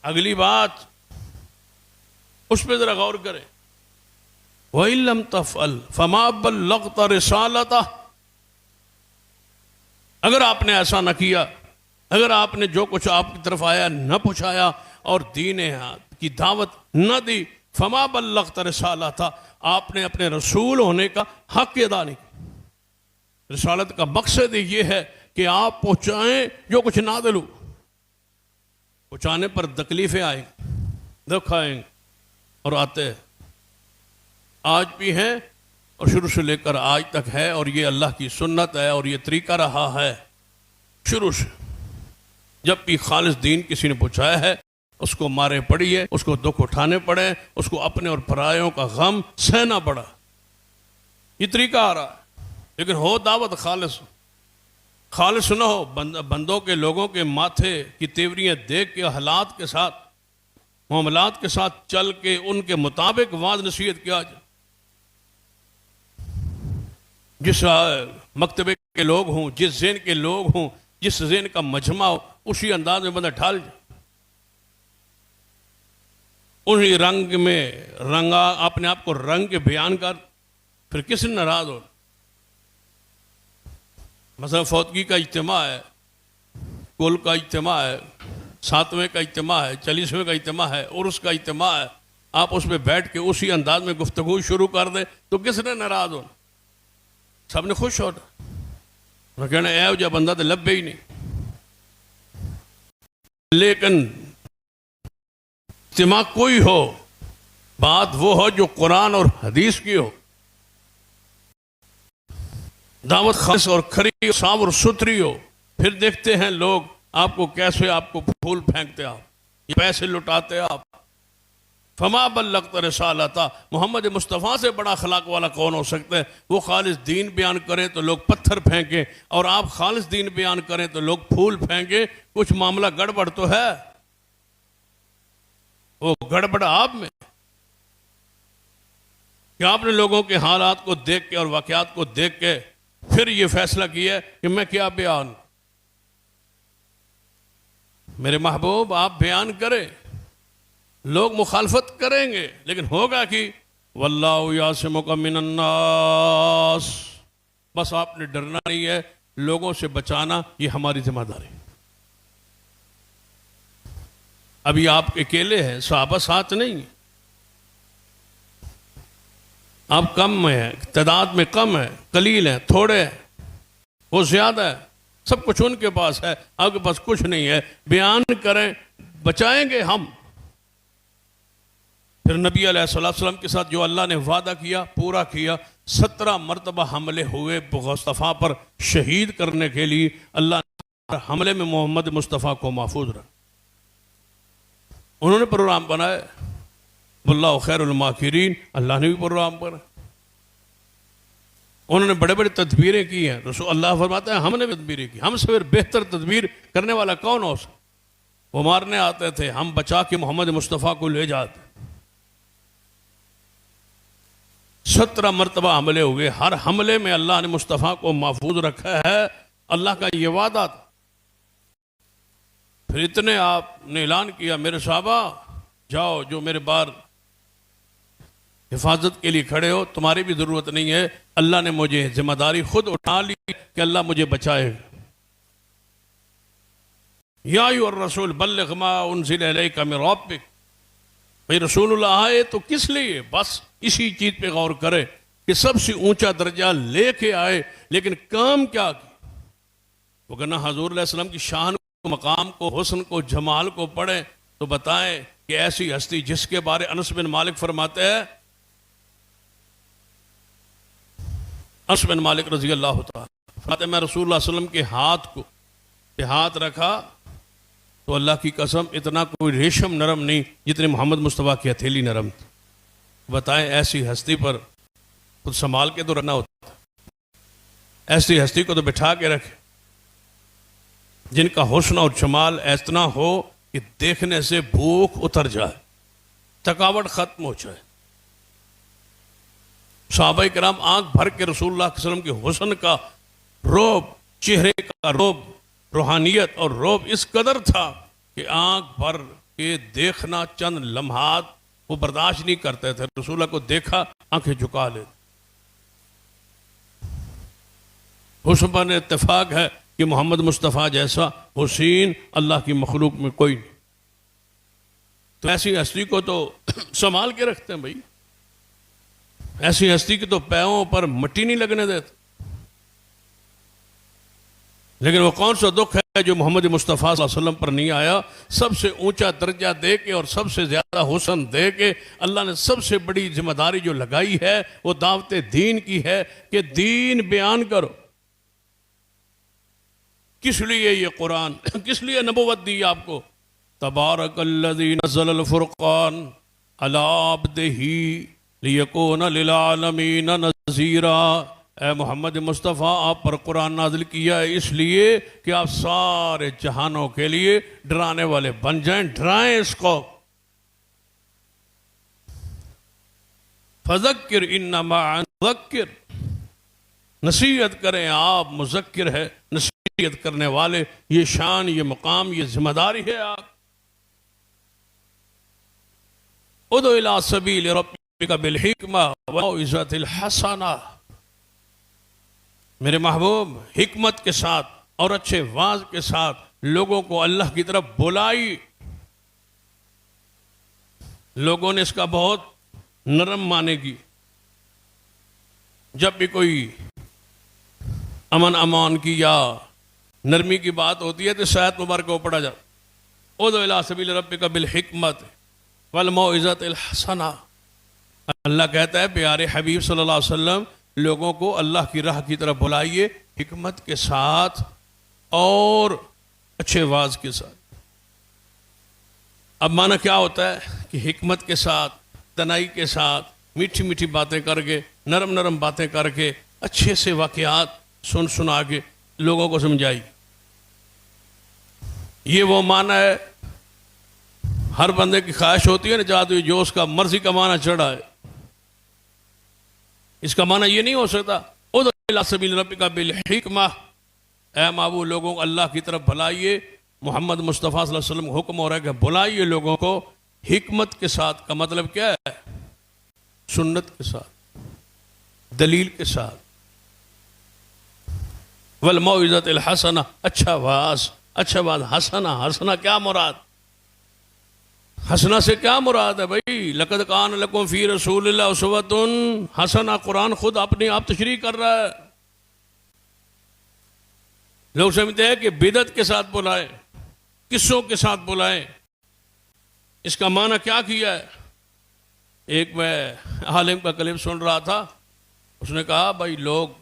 अगली बात उस पर जरा गौर करें, व इन लम तफ़अल फमा बल्लग़्ता रिसालतह, अगर आपने ऐसा न किया, अगर आपने जो कुछ आपकी तरफ आया न पहुंचाया और दीन की दावत न दी, फमा बल्लग़्ता रिसालतह, आपने अपने रसूल होने का हक अदा नहीं किया। रिसालत का मकसद ये है कि आप पहुंचाएं जो कुछ नाज़िल हो। पहुंचाने पर तकलीफें आएंगी, दुख आएंगे और आते हैं, आज भी हैं और शुरू से लेकर आज तक है, और ये अल्लाह की सुन्नत है और ये तरीका रहा है शुरू से। जब भी खालिस दीन किसी ने पहुंचाया है उसको मारे पड़िए, उसको दुख उठाने पड़े, उसको अपने और परायों का गम सहना पड़ा, ये तरीका आ रहा है। लेकिन हो दावत खालिस, खालिस न हो, बंदों के लोगों के माथे की तेवरियां देख के, हालात के साथ, मामलात के साथ चल के उनके मुताबिक वाज नसीहत किया जाए। जिस मकतबे के लोग हों, जिस ज़ेन के लोग हों, जिस ज़ेन का मजमा हो, उसी अंदाज में बंदा ढाल जाए, उन्हीं रंग में रंगा अपने आप को रंग के बयान कर, फिर किस नाराज हो। मसला फौतगी का इज्तिमा है, कुल का इज्तिमा है, 7वें का इज्तिमा है, 40वें का इज्तिमा है, उर्स का इज्तिमा है, आप उस पर बैठ के उसी अंदाज में गुफ्तगू शुरू कर दे तो किसने नाराज होना? सबने खुश होना, कहना ऐ जो बंदा तो लभे ही नहीं। लेकिन इज्तिमा कोई हो, बात वो हो जो कुरान और हदीस की हो, दावत खालिस और खरी, साफ और सुथरी हो, फिर देखते हैं लोग आपको कैसे आपको फूल फेंकते, आप ये पैसे लुटाते आप। फमा बल्लग़्ता रिसालतह, मोहम्मद मुस्तफ़ा से बड़ा अखलाक वाला कौन हो सकता है? वो खालिस दीन बयान करें तो लोग पत्थर फेंके, और आप खालिस दीन बयान करें तो लोग फूल फेंके। कुछ मामला गड़बड़ तो है, वो गड़बड़ आप में कि आपने लोगों के हालात को देख के और वाकयात को देख के फिर ये फैसला किया कि मैं क्या बयान। मेरे महबूब आप बयान करें, लोग मुखालफत करेंगे, लेकिन होगा कि वल्लाहु यासिमुका मिनन्नास, बस आपने डरना नहीं है, लोगों से बचाना ये हमारी जिम्मेदारी। अभी आप अकेले हैं, सहाबा साथ नहीं है, आप कम हैं, तादाद में कम है, कलील हैं, थोड़े हैं, वो ज्यादा है, सब कुछ उनके पास है, आपके पास कुछ नहीं है। बयान करें, बचाएंगे हम। फिर नबी अलैहिस्सलाम के साथ जो अल्लाह ने वादा किया पूरा किया। 17 मरतबा हमले हुए मुस्तफ़ा पर शहीद करने के लिए। अल्लाह ने हमले में मोहम्मद मुस्तफ़ा को महफूज रखा। उन्होंने प्रोग्राम बनाया, वल्लाहु खैरुल माकिरीन, अल्लाह ने भी प्रोग्राम बनाया। उन्होंने बड़े बड़े तदबीरें की हैं। रसूल अल्लाह फरमाता है हमने भी तदबीरें की, हमसे फिर बेहतर तदबीर करने वाला कौन हो सकता? वो मारने आते थे, हम बचा के मोहम्मद मुस्तफ़ा को ले जाते। 17 मरतबा हमले हुए, हर हमले में अल्लाह ने मुस्तफ़ा को महफूज रखा है। अल्लाह का ये वादा था। फिर इतने आपने ऐलान किया, मेरे साहबा जाओ, जो मेरे बार हिफाजत के लिए खड़े हो, तुम्हारी भी जरूरत नहीं है, अल्लाह ने मुझे जिम्मेदारी खुद उठा ली कि अल्लाह मुझे बचाएगा। या अय्युहर रसूल बल्लिग मा उनज़िला इलैका मिन रब्बिक, भाई रसूलुल्लाह आए तो किस लिए? बस इसी चीज पे गौर करें कि सबसे ऊंचा दर्जा लेके आए, लेकिन काम क्या किया? वो कहना हजूर अलैहि सल्लम की शान को, मकाम को, हुस्न को, जमाल को पढ़े तो बताएं कि ऐसी हस्ती जिसके बारे अनस बिन मालिक फरमाते हैं, अनस बिन मालिक रजी अल्लाह तआला फरमाते, मैं रसूलुल्लाह सल्लल्लाहु अलैहि वसल्लम के हाथ को पे हाथ रखा तो अल्लाह की कसम इतना कोई रेशम नरम नहीं जितनी मोहम्मद मुस्तफ़ा की हथेली नरम थी। बताएं ऐसी हस्ती पर खुद संभाल के तो रखना होता, ऐसी हस्ती को तो बिठा के रखे जिनका हुस्न और जमाल इतना हो कि देखने से भूख उतर जाए, थकावट खत्म हो जाए। सहाबा किराम आंख भर के रसूलुल्लाह सल्लल्लाहु अलैहि वसल्लम के हुस्न का रोब, चेहरे का रोब, रूहानियत और रोब इस कदर था कि आंख भर के देखना चंद लम्हात वो बर्दाश्त नहीं करते थे। रसूलुल्लाह को देखा आंखें झुका ले। हुस्न पर इत्तेफाक है कि मोहम्मद मुस्तफ़ा जैसा हुसैन अल्लाह की मखलूक में कोई नहीं। तो ऐसी हस्ती को तो संभाल के रखते हैं भाई, ऐसी हस्ती की तो पैरों पर मिट्टी नहीं लगने देते। लेकिन वो कौन सा दुख है जो मोहम्मद मुस्तफ़ा सल्लल्लाहु अलैहि वसल्लम पर नहीं आया। सबसे ऊंचा दर्जा दे के और सबसे ज्यादा हुस्न दे के अल्लाह ने सबसे बड़ी जिम्मेदारी जो लगाई है वो दावत दीन की है कि दीन बयान करो। किस लिए ये कुरान, किस लिए नबुवत दी आपको। तबारकल्लज़ी नज़्ज़लल फुरक़ान अला अब्दिही लियकूना लिल आलमीन नज़ीरा। ए मोहम्मद मुस्तफ़ा आप पर कुरान नाज़िल किया है इसलिए कि आप सारे जहानों के लिए डराने वाले बन जाएं। डराएं इसको। फज़क्किर इन्नमा मुज़क्किर, नसीहत करें आप, मुज़क्किर है नसीहत करने वाले। ये शान, ये मकाम, ये जिम्मेदारी है आप। उदु इला सबील रब्बिका बिल हिक्मा व मौइज़तिल हसना। मेरे महबूब हिकमत के साथ और अच्छे वाज के साथ लोगों को अल्लाह की तरफ बुलाई। लोगों ने इसका बहुत नरम माने की। जब भी कोई अमन अमान की या नरमी की बात होती है तो शायद मुबारक को पढ़ा जाता। उदु इला सबील रब्बिका बिल हिकमत वल मौइज़तिल हसना। अल्लाह कहता है प्यारे हबीब सल्लल्लाहु अलैहि वसल्लम लोगों को अल्लाह की राह की तरफ बुलाइए हिकमत के साथ और अच्छे वाज के साथ। अब माना क्या होता है कि हिकमत के साथ, तनाई के साथ, मीठी मीठी बातें करके, नरम नरम बातें करके, अच्छे से वाकयात सुन सुना के लोगों को समझाई। ये वो माना है हर बंदे की ख्वाहिश होती है ना, चाहते हुए जो उसका मर्जी का माना चढ़ा है। इसका माना ये नहीं हो सकता उदु इला सबील रब्बिका बिल हिकमा। ऐ माबू लोगों को अल्लाह की तरफ बुलाइए। मोहम्मद मुस्तफ़ा सल्लल्लाहु अलैहि वसल्लम को हुक्म हो रहा है कि बुलाइए लोगों को हिकमत के साथ। का मतलब क्या है? सुन्नत के साथ, दलील के साथ। वल मौइज़तिल हसना, अच्छा वाज, अच्छा वाज। हसना, हसना क्या मुराद? हसना से क्या मुराद है भाई? लक़द कान लकुम फ़ी रसूलिल्लाह उसवतुन हसना। कुरान खुद अपने आप तशरीह कर रहा है। लोग समझते हैं कि बिदत के साथ बुलाए, किस्सों के साथ बुलाए। इसका माना क्या किया है? एक मैं आलिम का क्लिप सुन रहा था, उसने कहा भाई लोग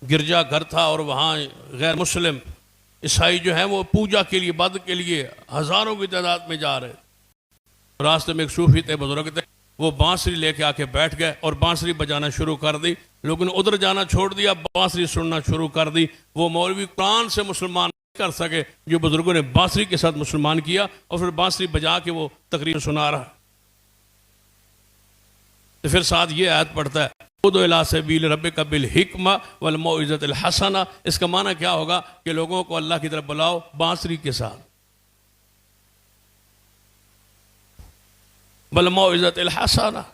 गिरजा घर था और वहाँ गैर मुस्लिम ईसाई जो है वो पूजा के लिए, इबादत के लिए हजारों की तादाद में जा रहे। रास्ते में एक सूफी थे, बुजुर्ग थे, वो बांसुरी लेके आके बैठ गए और बांसुरी बजाना शुरू कर दी। लोगों ने उधर जाना छोड़ दिया, बांसुरी सुनना शुरू कर दी। वो मौलवी कुरान से मुसलमान नहीं कर सके जो बुजुर्गों ने बांसुरी के साथ मुसलमान किया, और फिर बांसुरी बजा के वो तकरीर सुना रहा। तो फिर साथ ये आयत पढ़ता है उदु इला सबील रब्बिका बिल हिकमा वल मौइज़तिल हसना। इसका माना क्या होगा कि लोगों को अल्लाह की तरफ बुलाओ बांसुरी के साथ। बल मौइज़तिल हसना।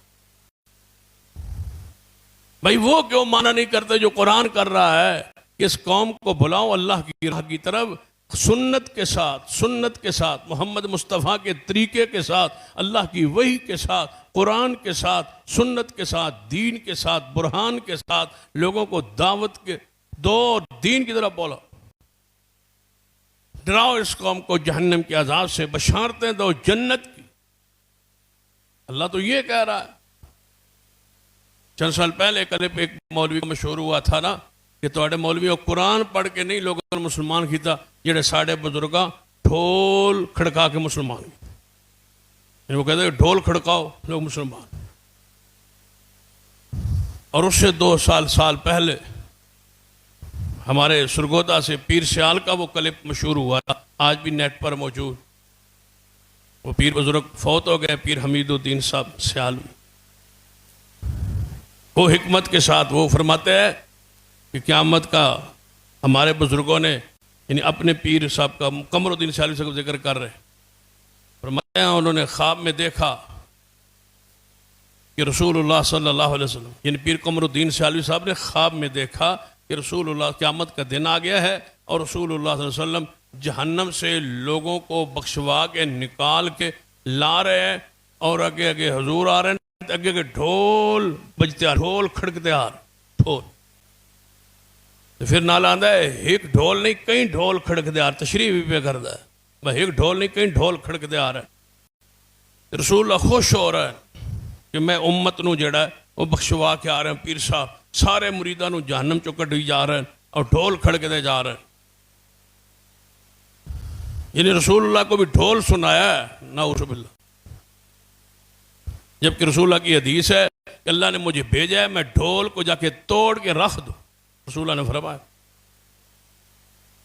भाई वो क्यों माना नहीं करते जो कुरान कर रहा है कि इस कौम को बुलाओ अल्लाह की राह की तरफ सुन्नत के साथ, सुन्नत के साथ, मोहम्मद मुस्तफ़ा के तरीके के साथ, अल्लाह की वही के साथ, कुरान के साथ, सुन्नत के साथ, दीन के साथ, बुरहान के साथ लोगों को दावत के दो, दीन की तरफ बोलो। डराओ इस कौम को जहन्नम के अजाब से, बशारतें दो जन्नत की। अल्लाह तो ये कह रहा है। चंद साल पहले कल एक मौलवी का मशहूर हुआ था ना कि तुहाडे मौलवी कुरान पढ़ के नहीं लोगों को मुसलमान किया, जेडे साढ़े बुजुर्ग ढोल खड़का के मुसलमान। वो कहते ढोल खड़काओ लोग मुसलमान। और उससे 2 साल पहले हमारे सुरगोदा से पीर सियाल का वो क्लिप मशहूर हुआ था, आज भी नेट पर मौजूद। वो पीर बुजुर्ग फौत हो गए, पीर हमीदुद्दीन साहब सियालवी। वो हिकमत के साथ वो फरमाते हैं कि क़यामत का हमारे बुजुर्गों ने यानी अपने पीर साहब का कमरुद्दीन सियालवी साहब का जिक्र कर रहे हैं, फरमाते हैं उन्होंने ख्वाब में देखा कि रसूलुल्लाह सल्लल्लाहु अलैहि वसल्लम यानी पीर कमरुद्दीन सियालवी साहब ने ख्वाब में देखा कि रसूलुल्लाह क़यामत का दिन आ गया है और रसूलुल्लाह सल्लल्लाहु अलैहि वसल्लम जहन्नम से लोगों को बख्शवा के निकाल के ला रहे हैं और आगे आगे हुजूर आ रहे हैं, आगे आगे ढोल बजते आ, ढोल खड़कते आ रहे ढोल। तो फिर नाल आंदा है एक ढोल नहीं कई ढोल खड़कते आ रहे, तशरीह भी पे करता है भाई एक ढोल नहीं कई ढोल खड़कते आ रहे हैं। रसूल खुश हो रहा है कि मैं उम्मत नूं जेड़ा वो बख्शवा के आ रहे हैं, पीर साहब सारे मुरीदां नूं जहन्नम चों कढी जा रहे हैं और ढोल खड़कते जा रहे हैं। यानी रसूलुल्लाह को भी ढोल सुनाया है नाउज़ुबिल्लाह, जबकि रसूलुल्लाह की हदीस है कि अल्लाह ने मुझे भेजा है मैं ढोल को जाके तोड़ के रख दूं। रसूलुल्लाह ने फरमाया,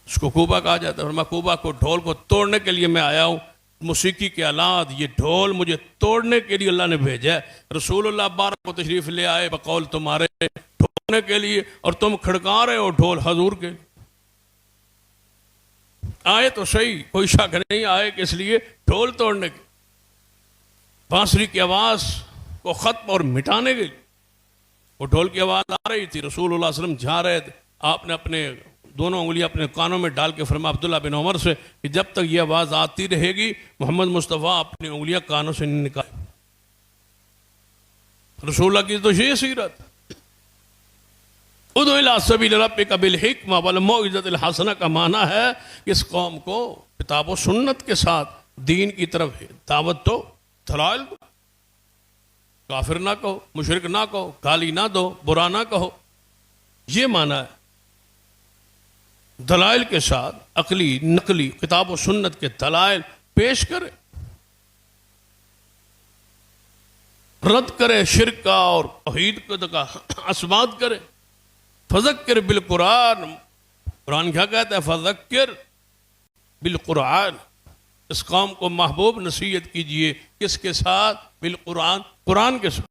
उसको कूबा कहा जाता है, फरमाया कूबा को ढोल को तोड़ने के लिए मैं आया हूं, मौसीकी के आलात ये ढोल मुझे तोड़ने के लिए अल्लाह ने भेजा है। रसूलुल्लाह 12 को तशरीफ ले आए बकौल तुम्हारे ढोलने के लिए और तुम खड़का रहे हो ढोल हजूर के। आए तो सही, कोई शक नहीं, आए किस लिए? ढोल तोड़ने के, बांसुरी की आवाज को खत्म और मिटाने के लिए। वो ढोल की आवाज आ रही थी, रसूलुल्लाह सल्लल्लाहु अलैहि वसल्लम जा रहे थे, आपने अपने दोनों उंगलियां अपने कानों में डाल के फरमाया अब्दुल्लाह बिन उमर से कि जब तक ये आवाज आती रहेगी मोहम्मद मुस्तफ़ा अपनी उंगलियां कानों से नहीं निकाले। रसूलुल्लाह की तो ये सीरत। उदु इला सबील रब्बिका बिल हिक्मा वल मौइज़तिल हसना का माना है इस कौम को किताब व सुन्नत के साथ दीन की तरफ है दावत दो, दलाइल दो, काफिर ना कहो, मुशरिक ना कहो, गाली ना दो, बुरा ना कहो, ये माना है। दलाइल के साथ अकली नकली किताब व सुन्नत के दलाइल पेश करे, रद्द करे शिर्क का और तौहीद का असबात करे। फज़क्किर बिल कुरान, कुरान क्या कहता है? फज़क्किर बिल कुरान, इस कौम को महबूब नसीहत कीजिए किसके साथ? बिल कुरान, कुरान के साथ।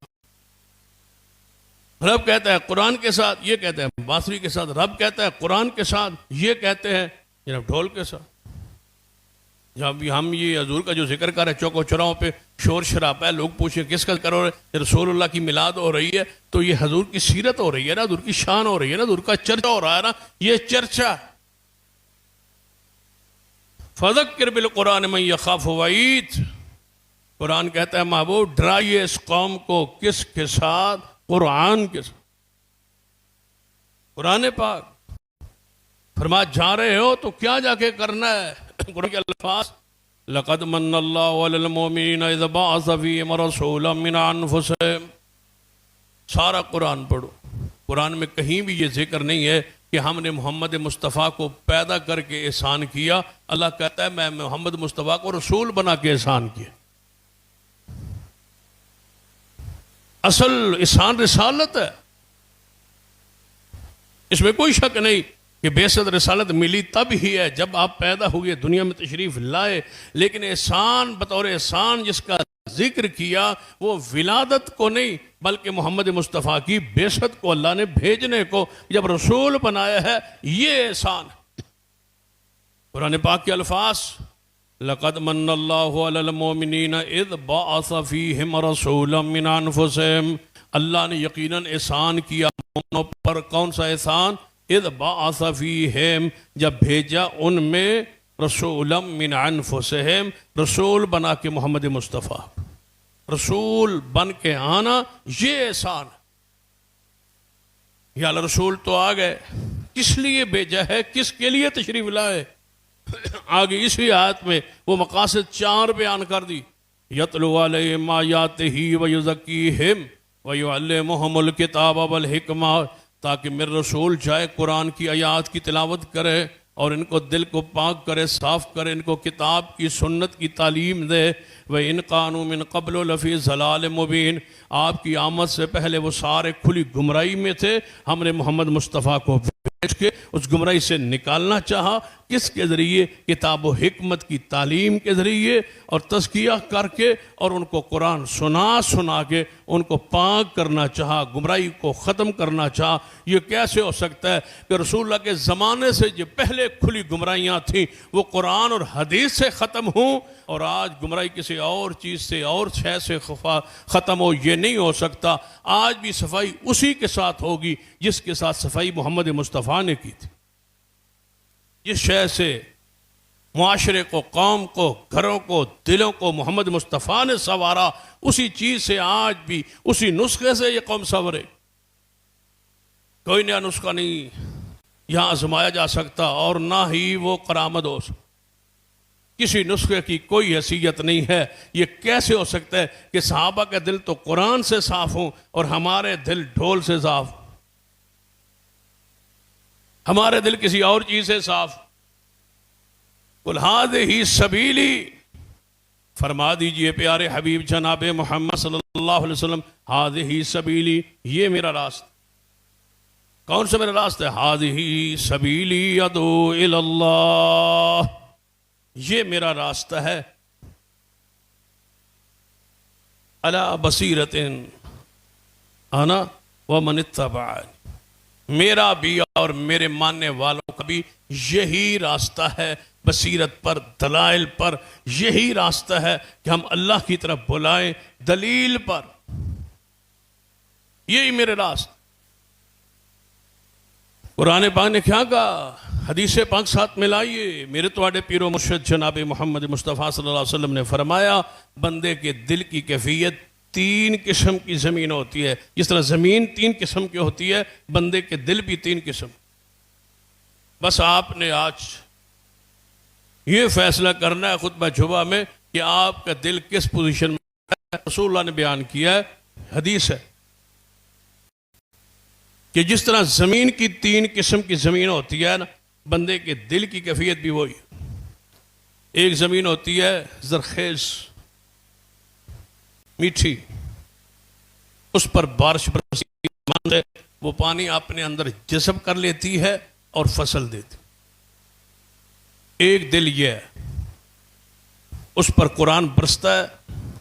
रब कहता है कुरान के साथ, ये कहते हैं बांसुरी के साथ, रब कहता है कुरान के साथ, ये कहते हैं जनाब ढोल के साथ। जब हम ये हजूर का जो जिक्र कर रहे हैं, चौकों चौराहों पे शोर शराबा है, लोग पूछे किसका करो रहे, रसूलुल्लाह की मिलाद हो रही है, तो ये हजूर की सीरत हो रही है ना, हजूर की शान हो रही है ना, हजूर का चर्चा हो रहा है ना, ये चर्चा। फज़क्किर बिल कुरान मन यखाफु वईद, कुरान कहता है महबूब डराइए इस कौम को किसके साथ? कुरान के साथ। कुरान पाक फरमा जा रहे हो तो क्या जाके करना है? कुरान के अल्फाज लक़द मन्नल्लाहु अलल मुमिनीना इज़ बअस फ़ीहिम रसूलन मिन अनफुसिहिम, सारा कुरान पढ़ो। कुरान में कहीं भी ये जिक्र नहीं है कि हमने मोहम्मद मुस्तफ़ा को पैदा करके एहसान किया। अल्लाह कहता है मैं मोहम्मद मुस्तफ़ा को रसूल बना के एहसान किया। असल एहसान रिसालत है, इसमें कोई शक नहीं कि बेशक रिसालत मिली तब ही है जब आप पैदा हुए, दुनिया में तशरीफ लाए। लेकिन एहसान बतौर एहसान जिसका जिक्र किया वो विलादत को नहीं बल्कि मोहम्मद मुस्तफ़ा की बेशत को अल्लाह ने भेजने को जब रसूल बनाया है, ये एहसान। कुरान पाक के अल्फाज लक़द मन्नल्लाहु अलल मुमिनीना इज़ बअस फ़ीहिम रसूलन मिन अनफुसिहिम, अल्लाह ने यकीनन एहसान किया मोमिनों पर। कौन सा एहसान? इज़ बअस फ़ीहिम, जब भेजा उनमें रसूलन मिन अनफुसिहिम, रसूल बना के मोहम्मद मुस्तफ़ा, रसूल बन के आना ये एहसान। या रसूल तो आ गए, किस लिए भेजा है, किसके लिए तशरीफ लाए? आगे इसी आयत में वो मकासद 4 बयान कर दी। यतलु अलैहिम आयातिही व युज़क्कीहिम व युअल्लिमुहुमुल किताब वल हिकमा, ताकि मेरे रसूल जाए कुरान की आयात की तिलावत करे और इनको दिल को पाक करे, साफ करे, इनको किताब की सुन्नत की तालीम दे। व इन कानू मिन क़ब्ल लफ़ी ज़लाल मुबीन, आपकी आमद से पहले वो सारे खुली गुमराही में थे, हमने मोहम्मद मुस्तफ़ा को भेज के उस गुमराही से निकालना चाहा। किसके ज़रिए? किताब व हिकमत की तालीम के ज़रिए और तज़किया करके और उनको कुरान सुना सुना के उनको पाक करना चाहा, गुमराही को ख़त्म करना चाहा। ये कैसे हो सकता है कि रसूलुल्लाह के ज़माने से जो पहले खुली गुमराहियाँ थीं वो कुरान और हदीस से ख़त्म हों और आज गुमराही किसी और चीज़ से और शय से ख़त्म हो? ये नहीं हो सकता। आज भी सफाई उसी के साथ होगी जिसके साथ सफाई मोहम्मद मुस्तफ़ा ने की थी। जिस शय से मुआशरे को, कौम को, घरों को, दिलों को मोहम्मद मुस्तफ़ा ने संवारा, उसी चीज़ से आज भी उसी नुस्खे से ये कौम संवरे। कोई नया नुस्खा नहीं यहाँ आजमाया जा सकता और ना ही वो करामत हो सकती। किसी नुस्खे की कोई हैसियत नहीं है। ये कैसे हो सकता है कि सहाबा के दिल तो कुरान से साफ हों और हमारे दिल ढोल से साफ, हमारे दिल किसी और चीज से साफ। कुल हाज़िही सबीली, फरमा दीजिए प्यारे हबीब जनाब मोहम्मद सल्लल्लाहु अलैहि वसल्लम, हाज़िही सबीली, ये मेरा रास्ता। कौन सा मेरा रास्ता है? हाज़िही सबीली अदू इलल्लाह, ये मेरा रास्ता है। अला बसीरतिन आना व मन इत्तबाअनी, मेरा भी और मेरे मानने वालों का भी यही रास्ता है, बसीरत पर, दलाइल पर। यही रास्ता है कि हम अल्लाह की तरफ बुलाएं दलील पर। यही मेरे रास्ता। कुरान पाक ने क्या कहा? हदीस पाक साथ मिलाइए। मेरे तुम्हारे पीरो मुर्शिद जनाब मोहम्मद मुस्तफ़ा सल्लल्लाहु अलैहि वसल्लम ने फरमाया, बंदे के दिल की कैफियत 3 किस्म की ज़मीन होती है। जिस तरह ज़मीन 3 किस्म की होती है, बंदे के दिल भी 3 किस्म। बस आपने आज ये फैसला करना है खुतबा जुमा में कि आपका दिल किस पोजीशन में है। रसूलुल्लाह ने बयान किया है, हदीस है कि जिस तरह ज़मीन की 3 किस्म की ज़मीन होती है ना, बंदे के दिल की कैफियत भी वही। एक ज़मीन होती है ज़रखेज़, मीठी, उस पर बारिश बरसती है, वो पानी अपने अंदर जज़ब कर लेती है और फसल देती। एक दिल ये है, उस पर कुरान बरसता है,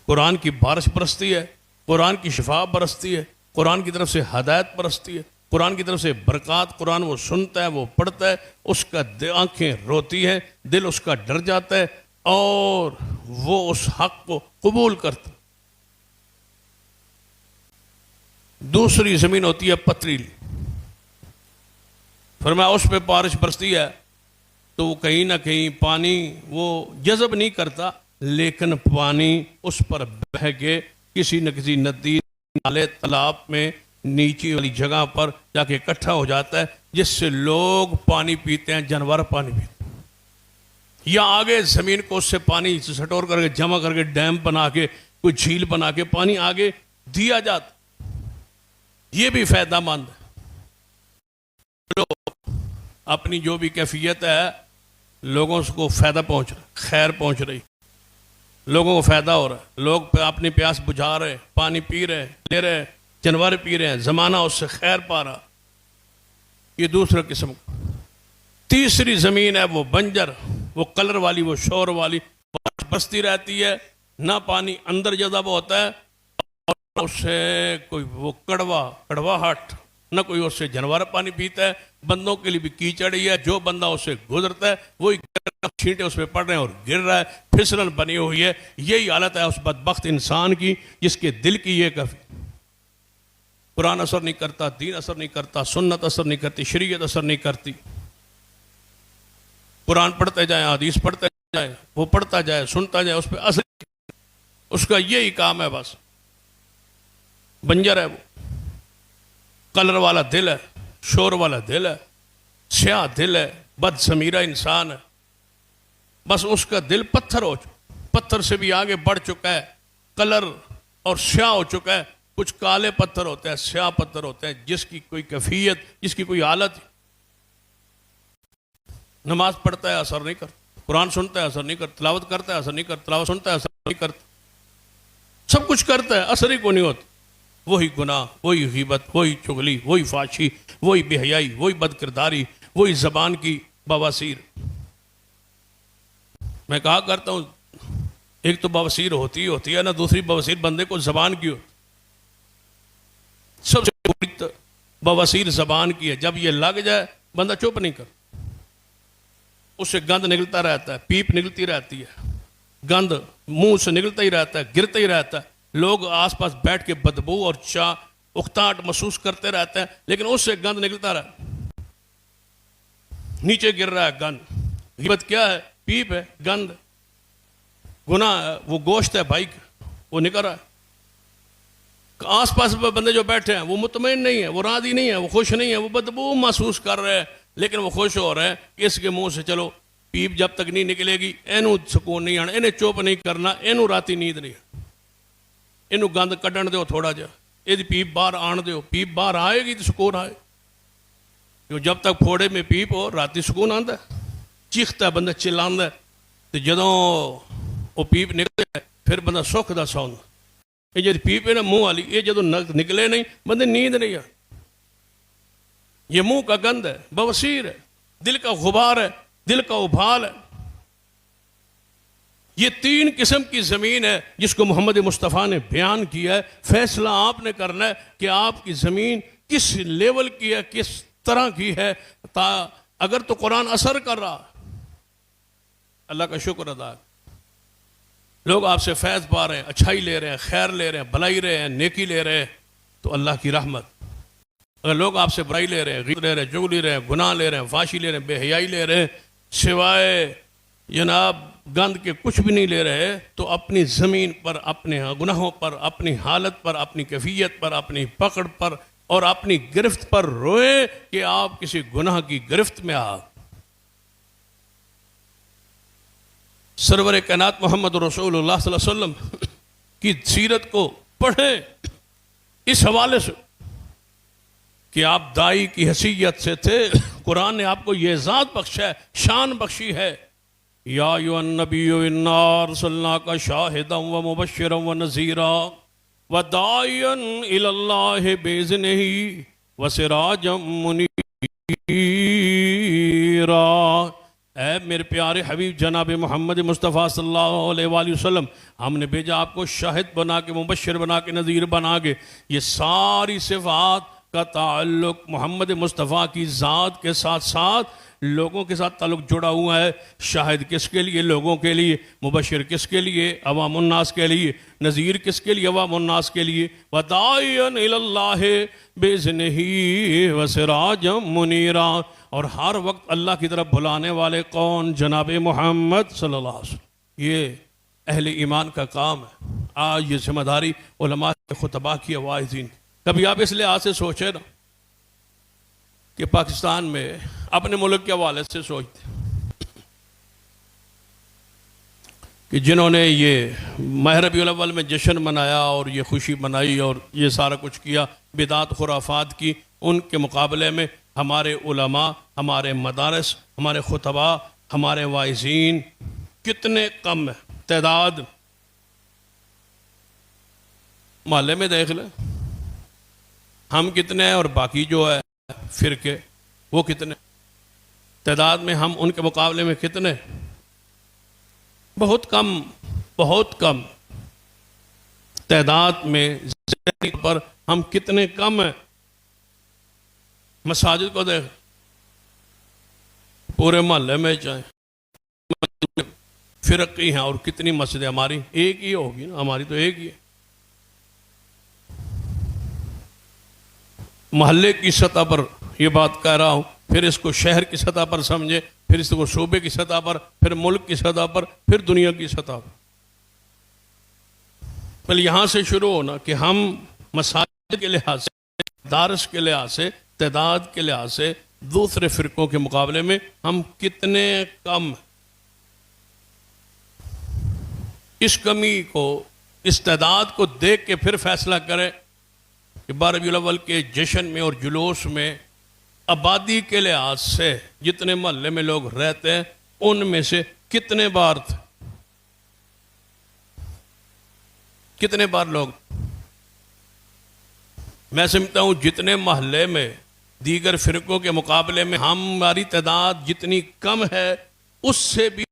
कुरान की बारिश बरसती है, कुरान की शिफा बरसती है, कुरान की तरफ से हदायत बरसती है, कुरान की तरफ से बरक़ात। कुरान वो सुनता है, वो पढ़ता है, उसका आंखें रोती हैं, दिल उसका डर जाता है और वो उस हक को कबूल करता। दूसरी ज़मीन होती है पथरीली। फरमाया उस पर बारिश बरसती है तो वो कहीं ना कहीं पानी वो जज़ब नहीं करता, लेकिन पानी उस पर बह के किसी न किसी नदी, नाले, तालाब में नीचे वाली जगह पर जाके इकट्ठा हो जाता है, जिससे लोग पानी पीते हैं, जानवर पानी पीते हैं। या आगे ज़मीन को उससे पानी सटोर करके जमा करके डैम बना के, कोई झील बना के पानी आगे दिया जाता। ये भी फ़ायदेमंद है। अपनी जो भी कैफियत है, लोगों को फ़ायदा पहुँच रहा, खैर पहुँच रही, लोगों को फ़ायदा हो रहा है, लोग अपनी प्यास बुझा रहे, पानी पी रहे, ले रहे, जानवर पी रहे हैं, ज़माना उससे खैर पा रहा। ये दूसरा किस्म। तीसरी ज़मीन है वो बंजर, वो कलर वाली, वो शोर वाली, बसती रहती है, ना पानी अंदर जज़ब होता है और उससे कोई वो कड़वाहट, ना कोई उससे जानवर पानी पीता है। बंदों के लिए भी कीचड़ ही है, जो बंदा उससे गुजरता है वही छींटे उस पर पड़ रहे हैं और गिर रहा है, फिसलन बनी हुई है। यही हालत है उस बदबख्त इंसान की जिसके दिल की ये कफी। कुरान असर नहीं करता, दीन असर नहीं करता, सुन्नत असर नहीं करती, शरीयत असर नहीं करती। कुरान पढ़ते जाए, हदीस पढ़ते जाए, वो पढ़ता जाए, सुनता जाए, उस पर असर, उसका यही काम है। बस बंजर है वो, कलर वाला दिल है, शोर वाला दिल है, स्याह दिल है, बदसमीरा इंसान है। बस उसका दिल पत्थर हो चुका, पत्थर से भी आगे बढ़ चुका है, कलर और स्याह हो चुका है। कुछ काले पत्थर होते हैं, स्याह पत्थर होते हैं, जिसकी कोई कैफियत, जिसकी कोई हालत। नमाज पढ़ता है, असर नहीं करता, कुरान सुनता है, असर नहीं करता, तिलावत करता है, असर नहीं करता, तिलावत सुनता है, असर नहीं करता, सब कुछ करता है, असर ही को नहीं होता। वही गुनाह, वही गीबत, वही चुगली, वही फाशी, वही बेहयाई, वही बदकिरदारी, वही ज़बान की बवासीर। मैं कहा करता हूँ, एक तो बवासीर होती है ना, दूसरी बवासीर बंदे को जबान की होती। सबसे बुरी बवासीर जबान की है। जब ये लग जाए बंदा चुप नहीं कर, उससे गंद निकलता रहता है, पीप निकलती रहती है, गंद मुंह से निकलता ही रहता है, गिरता ही रहता है। लोग आसपास बैठ के बदबू और उकताहट महसूस करते रहते हैं, लेकिन उससे गंद निकलता रहा, नीचे गिर रहा है गंद। गिबत क्या है? पीप है, गंद, गुनाह है, वो गोश्त है भाई, वो निकल रहा है। आसपास बंदे जो बैठे हैं वो मुतमईन नहीं है, वो राजी नहीं है, वो खुश नहीं है, वो बदबू महसूस कर रहे हैं, लेकिन वो खुश हो रहे हैं कि इसके मुंह से चलो पीप जब तक नहीं निकलेगी इनू सुकून नहीं आना, इन्हें चुप नहीं करना, इनू राती नींद नहीं, इनू गंद कड्ढण दो थोड़ा जा, यदि पीप बाहर आन दो, पीप बाहर आएगी तो सुकून आए। क्यों? जब तक फोड़े में पीप हो राती सुकून आंदा, चीखता है बंदा, चिल्लांदा है, तो जदों वो पीप निकले फिर बंदा सुख दा सौंदा। ये जी पीप है ना मुंह वाली, ये जो निकले नहीं बंदे नींद नहीं आ। ये मुंह का गंद है, बवासीर है, दिल का गुबार है, दिल का उबाल है। ये 3 किस्म की जमीन है जिसको मोहम्मद मुस्तफ़ा ने बयान किया है। फैसला आपने करना है कि आपकी जमीन किस लेवल की है, किस तरह की है। अगर तो कुरान असर कर रहा, अल्लाह का शुक्र अदा, लोग आपसे फैज़ पा रहे हैं, अच्छाई ले रहे हैं, खैर ले रहे हैं, भलाई ले रहे हैं, नेकी ले रहे हैं, तो अल्लाह की रहमत। अगर लोग आपसे बुराई ले रहे हैं, ग़ीबत ले रहे हैं, जुगली ले रहे हैं, गुनाह ले रहे हैं, फाशी ले रहे हैं, बेहयाई ले रहे हैं, सिवाय जनाब गंद के कुछ भी नहीं ले रहे, तो अपनी ज़मीन पर, अपने गुनाहों पर, अपनी हालत पर, अपनी कैफियत पर, अपनी पकड़ पर और अपनी गिरफ्त पर रोए कि आप किसी गुनाह की गिरफ्त में आ। सरवर कायनात मोहम्मद रसूलुल्लाह सल्लल्लाहु अलैहि वसल्लम की सीरत को पढ़ें इस हवाले से कि आप दाई की हैसियत से थे। कुरान ने आपको ये एजाज़ बख्शा है, शान बख्शी है। या अय्युहन नबिय्यु इन्ना अरसलनाका शाहिदन व मुबश्शिरन व नज़ीरा व दाइयन इलल्लाहि बिइज़्निही व सिराजम मुनीरा। ऐ मेरे प्यारे हबीब जनाब मोहम्मद मुस्तफ़ा सल्लल्लाहु अलैहि वसल्लम, हमने भेजा आपको शाहिद बना के, मुबश्शिर बना के, नज़ीर बना के। ये सारी सिफ़ात का ताल्लुक मोहम्मद मुस्तफ़ा की ज़ात के साथ साथ लोगों के साथ ताल्लुक जुड़ा हुआ है। शाहिद किसके लिए? लोगों के लिए। मुबश्शिर किसके लिए? अवामुन्नास के लिए। नज़ीर किसके लिए? अवामुन्नास के लिए। वदाइयन इलल्लाहि बिइज़्निही व सिराजम मुनीरा। और हर वक्त अल्लाह की तरफ बुलाने वाले कौन? जनाब मोहम्मद सल्लल्लाहु अलैहि वसल्लम। ये अहले ईमान का काम है। आज ये जिम्मेदारी उलमा के खुतबा की, वाइज़ीन। कभी आप इस लिहाज से सोचे ना कि पाकिस्तान में अपने मुल्क के हवाले से सोचते कि जिन्होंने ये माह रबीउल अव्वल में जश्न मनाया और ये खुशी मनाई और ये सारा कुछ किया, बिदात खुराफात की, उनके मुकाबले में हमारे उलमा, हमारे मदारस, हमारे खुतबा, हमारे वाइज़ीन कितने कम है तादाद। मोहल्ले में देख लें हम कितने हैं और बाकी जो है फिरके वो कितने तादाद में, हम उनके मुकाबले में कितने? बहुत कम, बहुत कम तादाद में पर हम कितने कम हैं। मसाजिद को देख, पूरे मोहल्ले में चाहे फिरकी हैं और कितनी मस्जिदें, हमारी एक ही होगी ना, हमारी तो एक ही है। मोहल्ले की सतह पर ये बात कह रहा हूँ, फिर इसको शहर की सतह पर समझे, फिर इसको सूबे की सतह पर, फिर मुल्क की सतह पर, फिर दुनिया की सतह पर। पहले यहाँ से शुरू होना कि हम मसाजिद के लिहाज से, दारस के लिहाज से, तादाद के लिहाज से दूसरे फिरकों के मुकाबले में हम कितने कम। इस कमी को, इस तादाद को देख के फिर फैसला करें कि 12 रबीउल अव्वल के जश्न में और जुलूस में आबादी के लिहाज से जितने मोहल्ले में लोग रहते हैं उनमें से कितने बार थे, कितने बार लोग। मैं समझता हूं जितने मोहल्ले में दीगर फिरकों के मुकाबले में हमारी तादाद जितनी कम है, उससे भी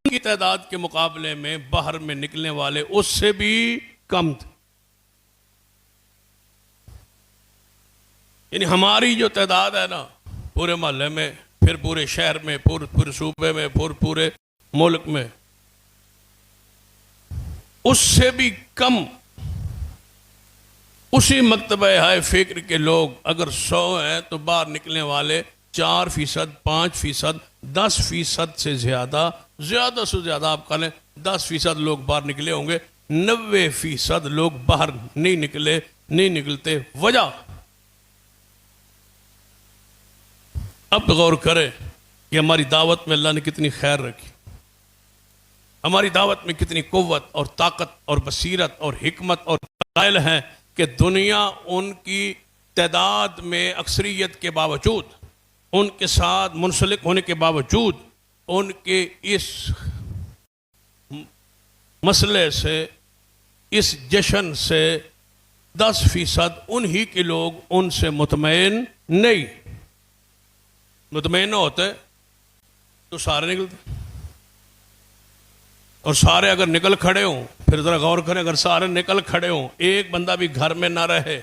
की तादाद के मुकाबले में बाहर में निकलने वाले उससे भी कम थे। यानी हमारी जो तादाद है ना पूरे मोहल्ले में, फिर पूरे शहर में, पूरे सूबे में, पूरे मुल्क में, उससे भी कम उसी मकतबा हाय फिक्र के लोग अगर 100 हैं तो बाहर निकलने वाले 4%, 5%, 10% से ज्यादा से ज्यादा आप कह लें 10% लोग बाहर निकले होंगे। 90% लोग बाहर नहीं निकलते। वजह अब गौर करें कि हमारी दावत में अल्लाह ने कितनी खैर रखी, हमारी दावत में कितनी कुव्वत और ताकत और बसीरत और हिकमत और दलाइल हैं कि दुनिया उनकी तादाद में अक्सरियत के बावजूद, उनके साथ मुंसलिक होने के बावजूद, उनके इस मसले से, इस जश्न से 10% उन्हीं के लोग उनसे मुतमईन नहीं। मुतमईन होते तो सारे निकलते, और सारे अगर निकल खड़े हों, फिर जरा गौर करें, अगर सारे निकल खड़े हों, एक बंदा भी घर में ना रहे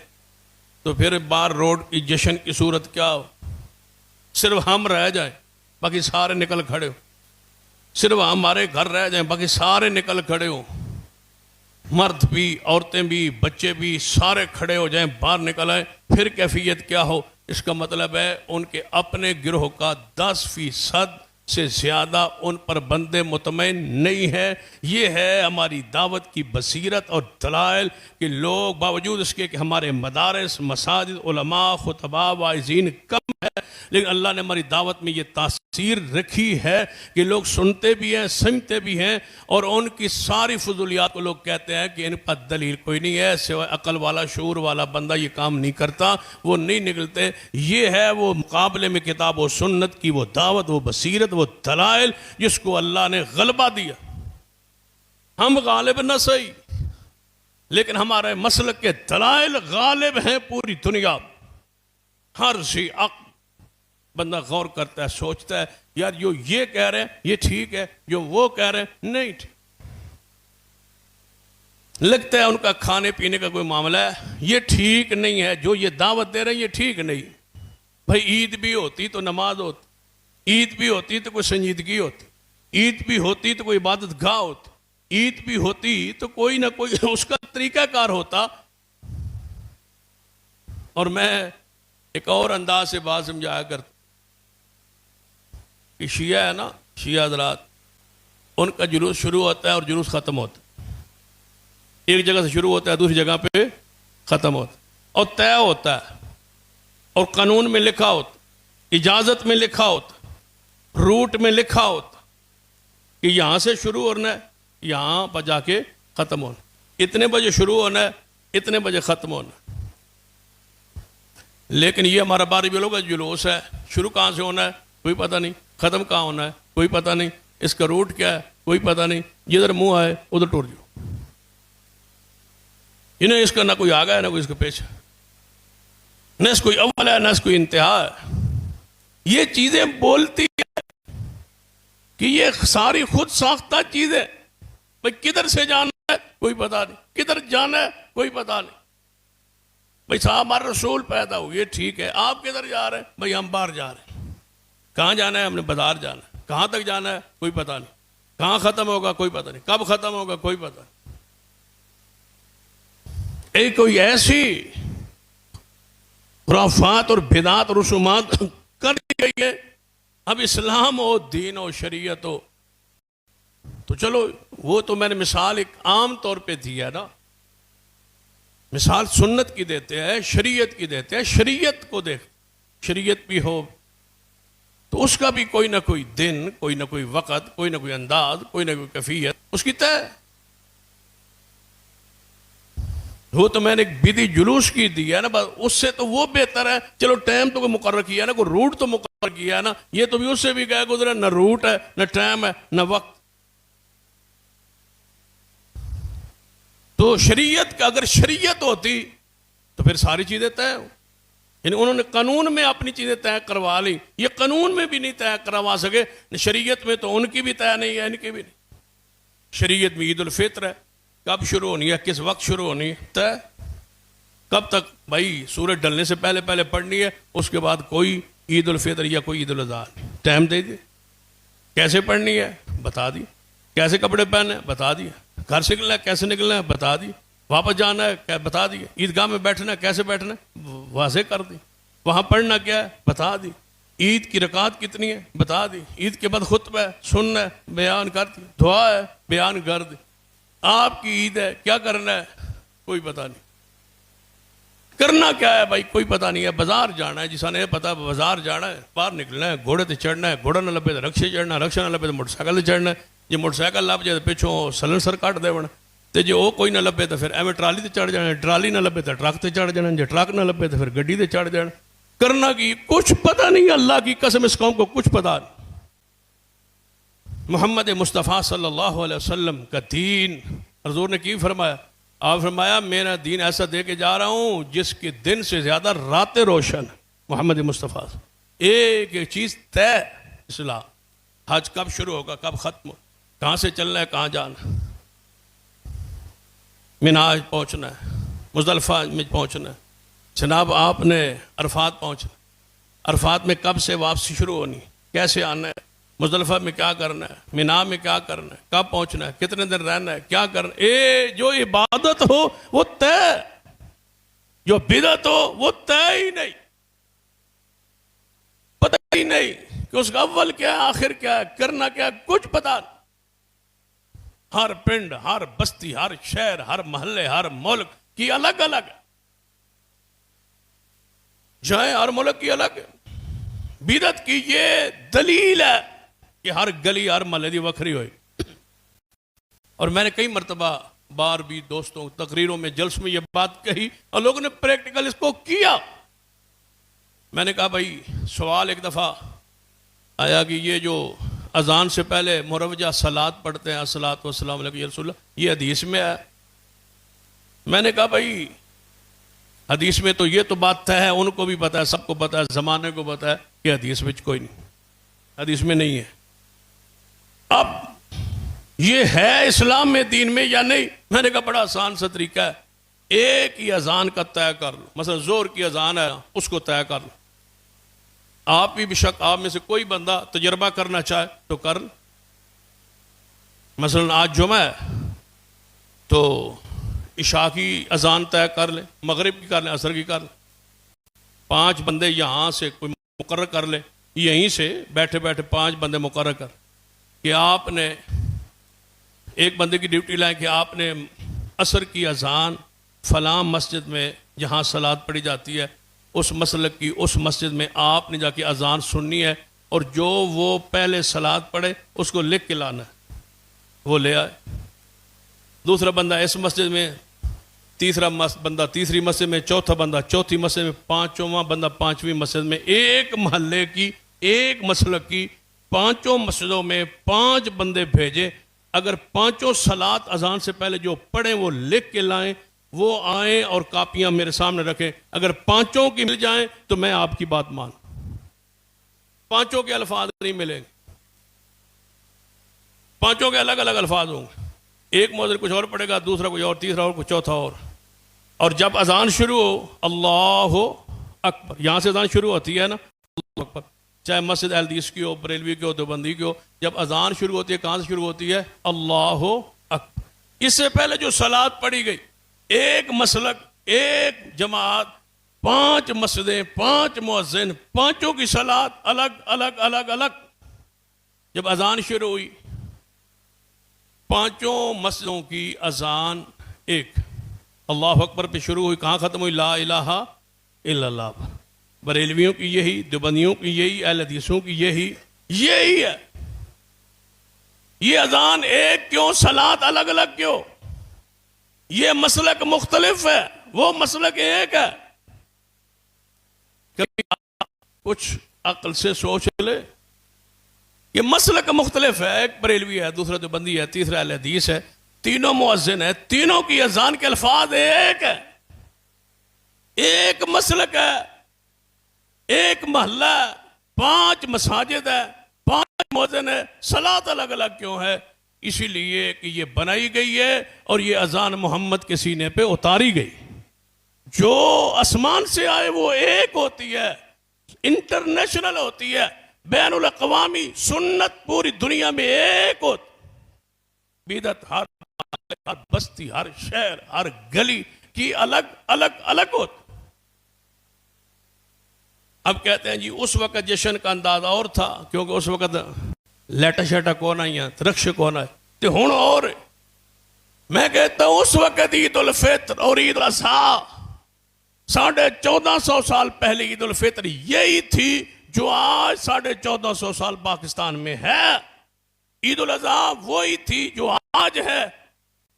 तो फिर बाहर रोड की जश्न की सूरत क्या हो? सिर्फ हम रह जाएं बाकी सारे निकल खड़े हो, सिर्फ हमारे घर रह जाएं बाकी सारे निकल खड़े हो, मर्द भी, औरतें भी, बच्चे भी सारे खड़े हो जाएं, बाहर निकल आए, फिर कैफियत क्या हो? इसका मतलब है उनके अपने गिरोह का 10% से ज्यादा उन पर बंदे मुतमईन नहीं है। ये है हमारी दावत की बसीरत और दलाइल कि लोग बावजूद इसके कि हमारे मदारस, मसाजिद, उलमा, खुतबा, वाइज़ीन कम है, लेकिन अल्लाह ने हमारी दावत में ये तासीर रखी है कि लोग सुनते भी हैं, समझते भी हैं, और उनकी सारी फजूलियात को लोग कहते हैं कि इन पर दलील कोई नहीं है, सिवाय अकल वाला, शूर वाला बंदा ये काम नहीं करता, वो नहीं निकलते। ये है वो मुकाबले में किताब व सुन्नत की वो दावत, वो बसीरत, वो दलाइल जिसको अल्लाह ने गलबा दिया। हम गालिब न सही, लेकिन हमारे मसलक के दलाइल गालिब हैं पूरी दुनिया। हर सी बंदा गौर करता है, सोचता है यार जो ये कह रहे हैं ये ठीक है, जो वो कह रहे हैं नहीं ठीक। लगता है उनका खाने पीने का कोई मामला है, ये ठीक नहीं है, जो ये दावत दे रहे हैं ये ठीक नहीं। भाई ईद भी होती तो नमाज होती, ईद भी होती तो कोई संजीदगी होती, ईद भी होती तो कोई इबादत गाह होती, ईद भी होती तो कोई ना कोई उसका तरीकाकार होता। और मैं एक और अंदाज से बात समझाया करता कि शिया है ना, शिया हज़रात, उनका जुलूस शुरू होता है और जुलूस ख़त्म होता है। एक जगह से शुरू होता है, दूसरी जगह पे ख़त्म होता है, और तय होता है, और कानून में लिखा होता, इजाज़त में लिखा होता, रूट में लिखा होता कि यहाँ से शुरू होना है, यहाँ पर जाके ख़त्म होना, इतने बजे शुरू होना है, इतने बजे ख़त्म होना। लेकिन ये हमारा 12 लोगों का जुलूस है, शुरू कहाँ से होना है कोई पता नहीं, ख़त्म कहाँ होना है कोई पता नहीं, इसका रूट क्या है कोई पता नहीं, जिधर मुंह आए उधर टूट जाओ। इन्हें इसका ना कोई आगा है ना कोई इसका पेश, न इसको कोई अव्वल है ना इसको कोई इंतहा है। ये चीजें बोलती है कि ये सारी खुद साख्ता चीज है। भाई किधर से जाना है कोई पता नहीं, किधर जाना है कोई पता नहीं। भाई साहब हमारे रसूल पैदा हुए, ठीक है, आप किधर जा रहे हैं? भाई हम बाहर जा रहे हैं। कहाँ जाना है? हमने बाजार जाना है। कहाँ तक जाना है कोई पता नहीं, कहाँ खत्म होगा कोई पता नहीं, कब खत्म होगा कोई पता नहीं। एक कोई ऐसी खुराफात और बिदात और रसूमात कर दी गई है। अब इस्लाम हो, दीन हो, शरीयत हो, तो चलो वो तो मैंने मिसाल एक आम तौर पे दी है ना, मिसाल सुन्नत की देते हैं, शरीयत की देते हैं। शरीयत को देख, शरीयत भी हो तो उसका भी कोई ना कोई दिन, कोई ना कोई वक़्त, कोई ना कोई अंदाज, कोई ना कोई कैफियत उसकी तय। वो तो मैंने एक विधि जुलूस की दी है ना, बस उससे तो वो बेहतर है। चलो टाइम तो कोई मुकर्रर किया ना, कोई रूट तो मुकर्रर किया ना, ये तो भी उससे भी गया गुजरा, न रूट है, न टाइम है, न वक्त। तो शरीयत का, अगर शरीयत होती तो फिर सारी चीजें तय हो। यानी उन्होंने कानून में अपनी चीज़ें तय करवा ली, ये कानून में भी नहीं तय करवा सके। शरीयत में तो उनकी भी तय नहीं है, इनकी भी नहीं। शरीयत में ईद उल फित्र है, कब शुरू होनी है, किस वक्त शुरू होनी है, तय। कब तक भाई सूरज ढलने से पहले पहले पढ़नी है, उसके बाद कोई ईद उल फित्र या कोई ईद उल अज़हा नहीं। टाइम दे दिए, कैसे पढ़नी है बता दी, कैसे कपड़े पहने बता दिए, घर से निकलना है कैसे निकलना है बता दी, वापस जाना है क्या बता दिए, ईदगाह में बैठना है कैसे बैठना है वाज़ेह कर दी, वहाँ पढ़ना क्या है बता दी, ईद की रकात कितनी है बता दी, ईद के बाद खुतबा है सुनना है बयान कर दी, दुआ है बयान कर दी। आपकी ईद है, क्या करना है कोई पता नहीं, करना क्या है भाई कोई पता नहीं है। बाजार जाना है, जिसा नहीं पता बाजार जाना है, बाहर निकलना है, घोड़े से चढ़ना है, घोड़ा ना लभे तो रक्शे चढ़ना, रक्शा ना लभे तो मोटरसाइकिल से चढ़ना है, जो मोटरसाइकिल लभ जाए तो पिछों सलेंसर कट देवना, तो जो वो कोई ना लभे तो फिर एवं ट्राली से चढ़ जाना, ट्राली ना लभे तो ट्रक से चढ़ जाना, जो ट्रक ना लभे तो फिर गड्डी से चढ़ जाना। करना की कुछ पता नहीं, अल्लाह की कसम इस कौम को कुछ पता नहीं। मोहम्मद मुस्तफ़ा सल्लल्लाहु अलैहि वसल्लम का दीन हज़ूर ने की फरमाया, आप फरमाया मेरा दीन ऐसा दे के जा रहा हूँ जिसके दिन से ज़्यादा रातें रोशन। मोहम्मद मुस्तफ़ा एक एक चीज़ तय, इस्लाम हज कब शुरू होगा कब ख़त्म हो, कहाँ से चलना है कहाँ जाना, मिनाज पहुँचना है, मुज़दलिफ़ा में पहुँचना है, जनाब आपने अरफात पहुँचना, अरफात में कब से वापसी शुरू होनी, कैसे आना है, मुज़दलिफ़ा में क्या करना है, मिना में क्या करना है, कब पहुँचना है, कितने दिन रहना है, क्या करना है। जो इबादत हो वो तय, जो बिदअत हो वो तय ही नहीं, पता ही नहीं कि उसका अव्वल क्या है आखिर क्या है, करना क्या है कुछ पता नहीं। हर पिंड हर बस्ती हर शहर हर मोहल्ले हर मुल्क की अलग अलग है, जाए हर मुल्क की अलग है। बिदअत की ये दलील है कि हर गली हर महल्ले की वखरी हुई। और मैंने कई मरतबा बार भी दोस्तों तकरीरों में जल्स में ये बात कही और लोगों ने प्रैक्टिकल इसको किया। मैंने कहा भाई सवाल एक दफ़ा आया कि ये जो अजान से पहले मुरवजा सलात पढ़ते हैं अस्सलातु वस्सलामु अलैका या रसूलल्लाह, ये हदीस में है। मैंने कहा भाई हदीस में तो ये तो बात तय है, उनको भी पता है, सबको पता है, ज़माने को पता है कि हदीस में कोई नहीं, हदीस में नहीं है। अब ये है इस्लाम में दीन में या नहीं। मैंने कहा बड़ा आसान सा तरीका है, एक ही अजान का तय कर लो, मसलन जोर की अजान है उसको तय कर लो। आप भी बेशक आप में से कोई बंदा तजर्बा करना चाहे तो कर, मसलन आज जुमा है तो इशा की अजान तय कर ले, मगरिब की कर ले, असर की कर ले, 5 बंदे यहाँ से कोई मुकर्रर कर ले, यहीं से बैठे बैठे 5 बंदे मुकर्रर कर कि आपने एक बंदे की ड्यूटी लाए कि आपने असर की अजान फलां मस्जिद में जहाँ सलात पढ़ी जाती है उस मसलक की उस मस्जिद में आपने जाके अजान सुननी है, और जो वो पहले सलात पढ़े उसको लिख के लाना है, वो ले आए। दूसरा बंदा इस मस्जिद में, तीसरा बंदा तीसरी मस्जिद में, चौथा बंदा चौथी मस्जिद में, पांचवां बंदा पांचवी मस्जिद में। एक महल्ले की एक मसलक की 5 मस्जिदों में 5 बंदे भेजे। अगर 5 सलात अजान से पहले जो पढ़ें वो लिख के लाएं, वो आए और कापियां मेरे सामने रखें। अगर 5 की मिल जाएं तो मैं आपकी बात मान, 5 के अल्फाज नहीं मिलेंगे, 5 के अलग अलग अल्फाज होंगे। एक मौजूद कुछ और पढ़ेगा, दूसरा कुछ और, तीसरा और, कुछ चौथा और जब अजान शुरू हो अल्लाह अकबर, यहां से अजान शुरू होती है ना, अल्लाह अकबर, चाहे मस्जिद अहलदीस की हो, बरेलवी की हो, देवबंदी की हो, जब अजान शुरू होती है कहां से शुरू होती है? अल्लाह अकबर। इससे पहले जो सलात पढ़ी गई, एक मसलक, एक जमात, 5 मस्जिदें, 5 मुअज्जिन, 5 की सलात अलग अलग अलग अलग। जब अजान शुरू हुई 5 मस्जिदों की अजान एक अल्लाह अकबर पे शुरू हुई, कहाँ खत्म हुई? ला इलाहा इल्लल्लाह। बरेलवियों की यही, देवबंदियों की यही, अहले हदीसों की यही है। ये अजान एक क्यों, सलात अलग अलग क्यों? ये मसलक मुख्तलिफ है, वो मसलक एक है। कभी कुछ अक्ल से सोच ले, ये मसलक मुख्तलिफ है। एक बरेलवी है, दूसरा देवबंदी है, तीसरा अहले हदीस है, तीनों मुअज्जिन है, तीनों की अजान के अल्फाज एक है, एक मसलक है। एक मोहल्ला है, 5 मसाजिद है, 5 मौज़िन है, सलात अलग अलग क्यों है? इसीलिए कि ये बनाई गई है और ये अजान मोहम्मद के सीने पे उतारी गई। जो आसमान से आए वो एक होती है, इंटरनेशनल होती है, बैनुल अक़वामी सुन्नत पूरी दुनिया में एक होती। बिदअत हर बस्ती, हर शहर, हर गली की अलग अलग अलग होती। अब कहते हैं जी उस वक्त जश्न का अंदाजा और था, क्योंकि उस वक्त लैटा शैटा कौन आई है, रक्ष कौन है, तो हुण और मैं कहता हूं उस वक्त ईद उल फित्र और ईद उल अज़हा 1450 साल पहले ईद उल फित्र यही थी जो आज 1450 साल पाकिस्तान में है। ईद उल अज़हा वही थी जो आज है,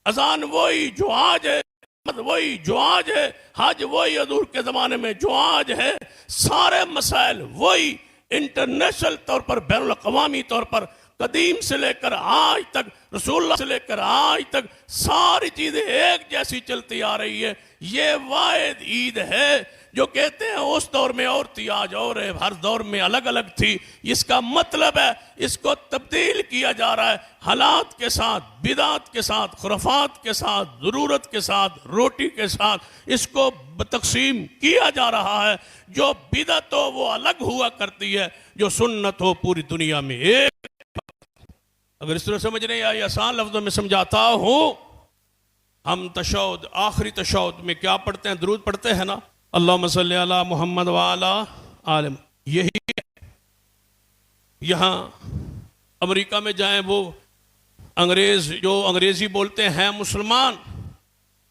अजान वही जो आज है, वही जो आज है, हज वही हजूर के जमाने में जो आज है, सारे मसाइल वही इंटरनेशनल तौर पर, बैनुल अक़वामी तौर पर, कदीम से लेकर आज तक, रसूलुल्लाह से लेकर आज तक सारी चीजें एक जैसी चलती आ रही है। ये वाहिद ईद है जो कहते हैं उस दौर में और थी, आज और है, हर दौर में अलग अलग थी। इसका मतलब है इसको तब्दील किया जा रहा है, हालात के साथ, बिदात के साथ, खुराफात के साथ, ज़रूरत के साथ, रोटी के साथ इसको तकसीम किया जा रहा है। जो बिदत हो वो अलग हुआ करती है, जो सुन्नत हो पूरी दुनिया में एक। अगर इस तरह समझ नहीं आई, आसान लफ्जों में समझाता हूं, हम तशहुद, आखिरी तशहुद में क्या पढ़ते हैं? दुरूद पढ़ते हैं ना, अल्लाहुम्मा सल्ली अला मुहम्मद व अला आलम। यही यहाँ अमेरिका में जाएं, वो अंग्रेज जो अंग्रेजी बोलते हैं मुसलमान,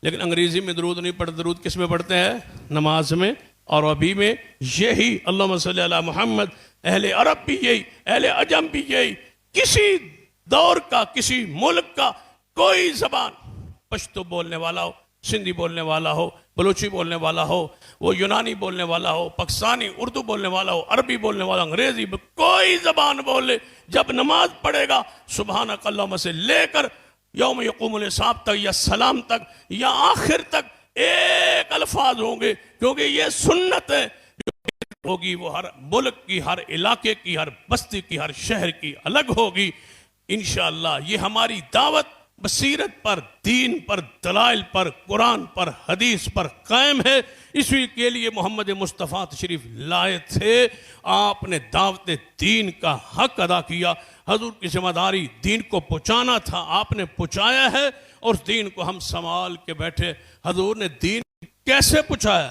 लेकिन अंग्रेजी में दुरूद नहीं पढ़ते। दुरूद किस में पढ़ते हैं? नमाज में और अभी में। यही अल्लाहुम्मा सल्ली अला मुहम्मद, अहले अरब भी यही, अहले अजम भी यही। किसी दौर का, किसी मुल्क का कोई जबान, पश्तो बोलने वाला हो, सिंधी बोलने वाला हो, बलूची बोलने वाला हो, वो यूनानी बोलने वाला हो, पाकिस्तानी उर्दू बोलने वाला हो, अरबी बोलने वाला, अंग्रेजी, कोई जबान बोले, जब नमाज पढ़ेगा सुबहानक अल्लाहुम्मा से लेकर यौम यक़ूमुल हिसाब तक या सलाम तक या आखिर तक एक अल्फाज होंगे, क्योंकि ये सुन्नत है जो होगी वो हर मुल्क की, हर इलाके की, हर बस्ती की, हर शहर की अलग होगी। इंशाअल्लाह ये हमारी दावत बसीरत पर, दीन पर, दलाइल पर, कुरान पर, हदीस पर कायम है। इसी के लिए मोहम्मद मुस्तफ़ा तशरीफ लाए थे। आपने दावत दीन का हक अदा किया, हजूर की जिम्मेदारी दीन को पहुँचाना था, आपने पहुँचाया है और दीन को हम संभाल के बैठे। हजूर ने दीन कैसे पहुँचाया,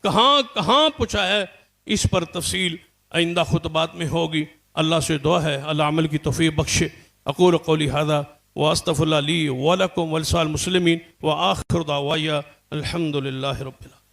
कहाँ कहाँ पहुँचाया, इस पर तफसील आइंदा खुतबात में होगी। अल्लाह से दुआ है अल्लाह अमल की तौफीक बख्शे। अक़ूल क़ौली हाज़ा व अस्तग़फ़िरुल्लाह ली व लकुम व लिसाइरिल मुस्लिमीन व आखिर दावाया अल्हम्दुलिल्लाहि रब्बिल आलमीन।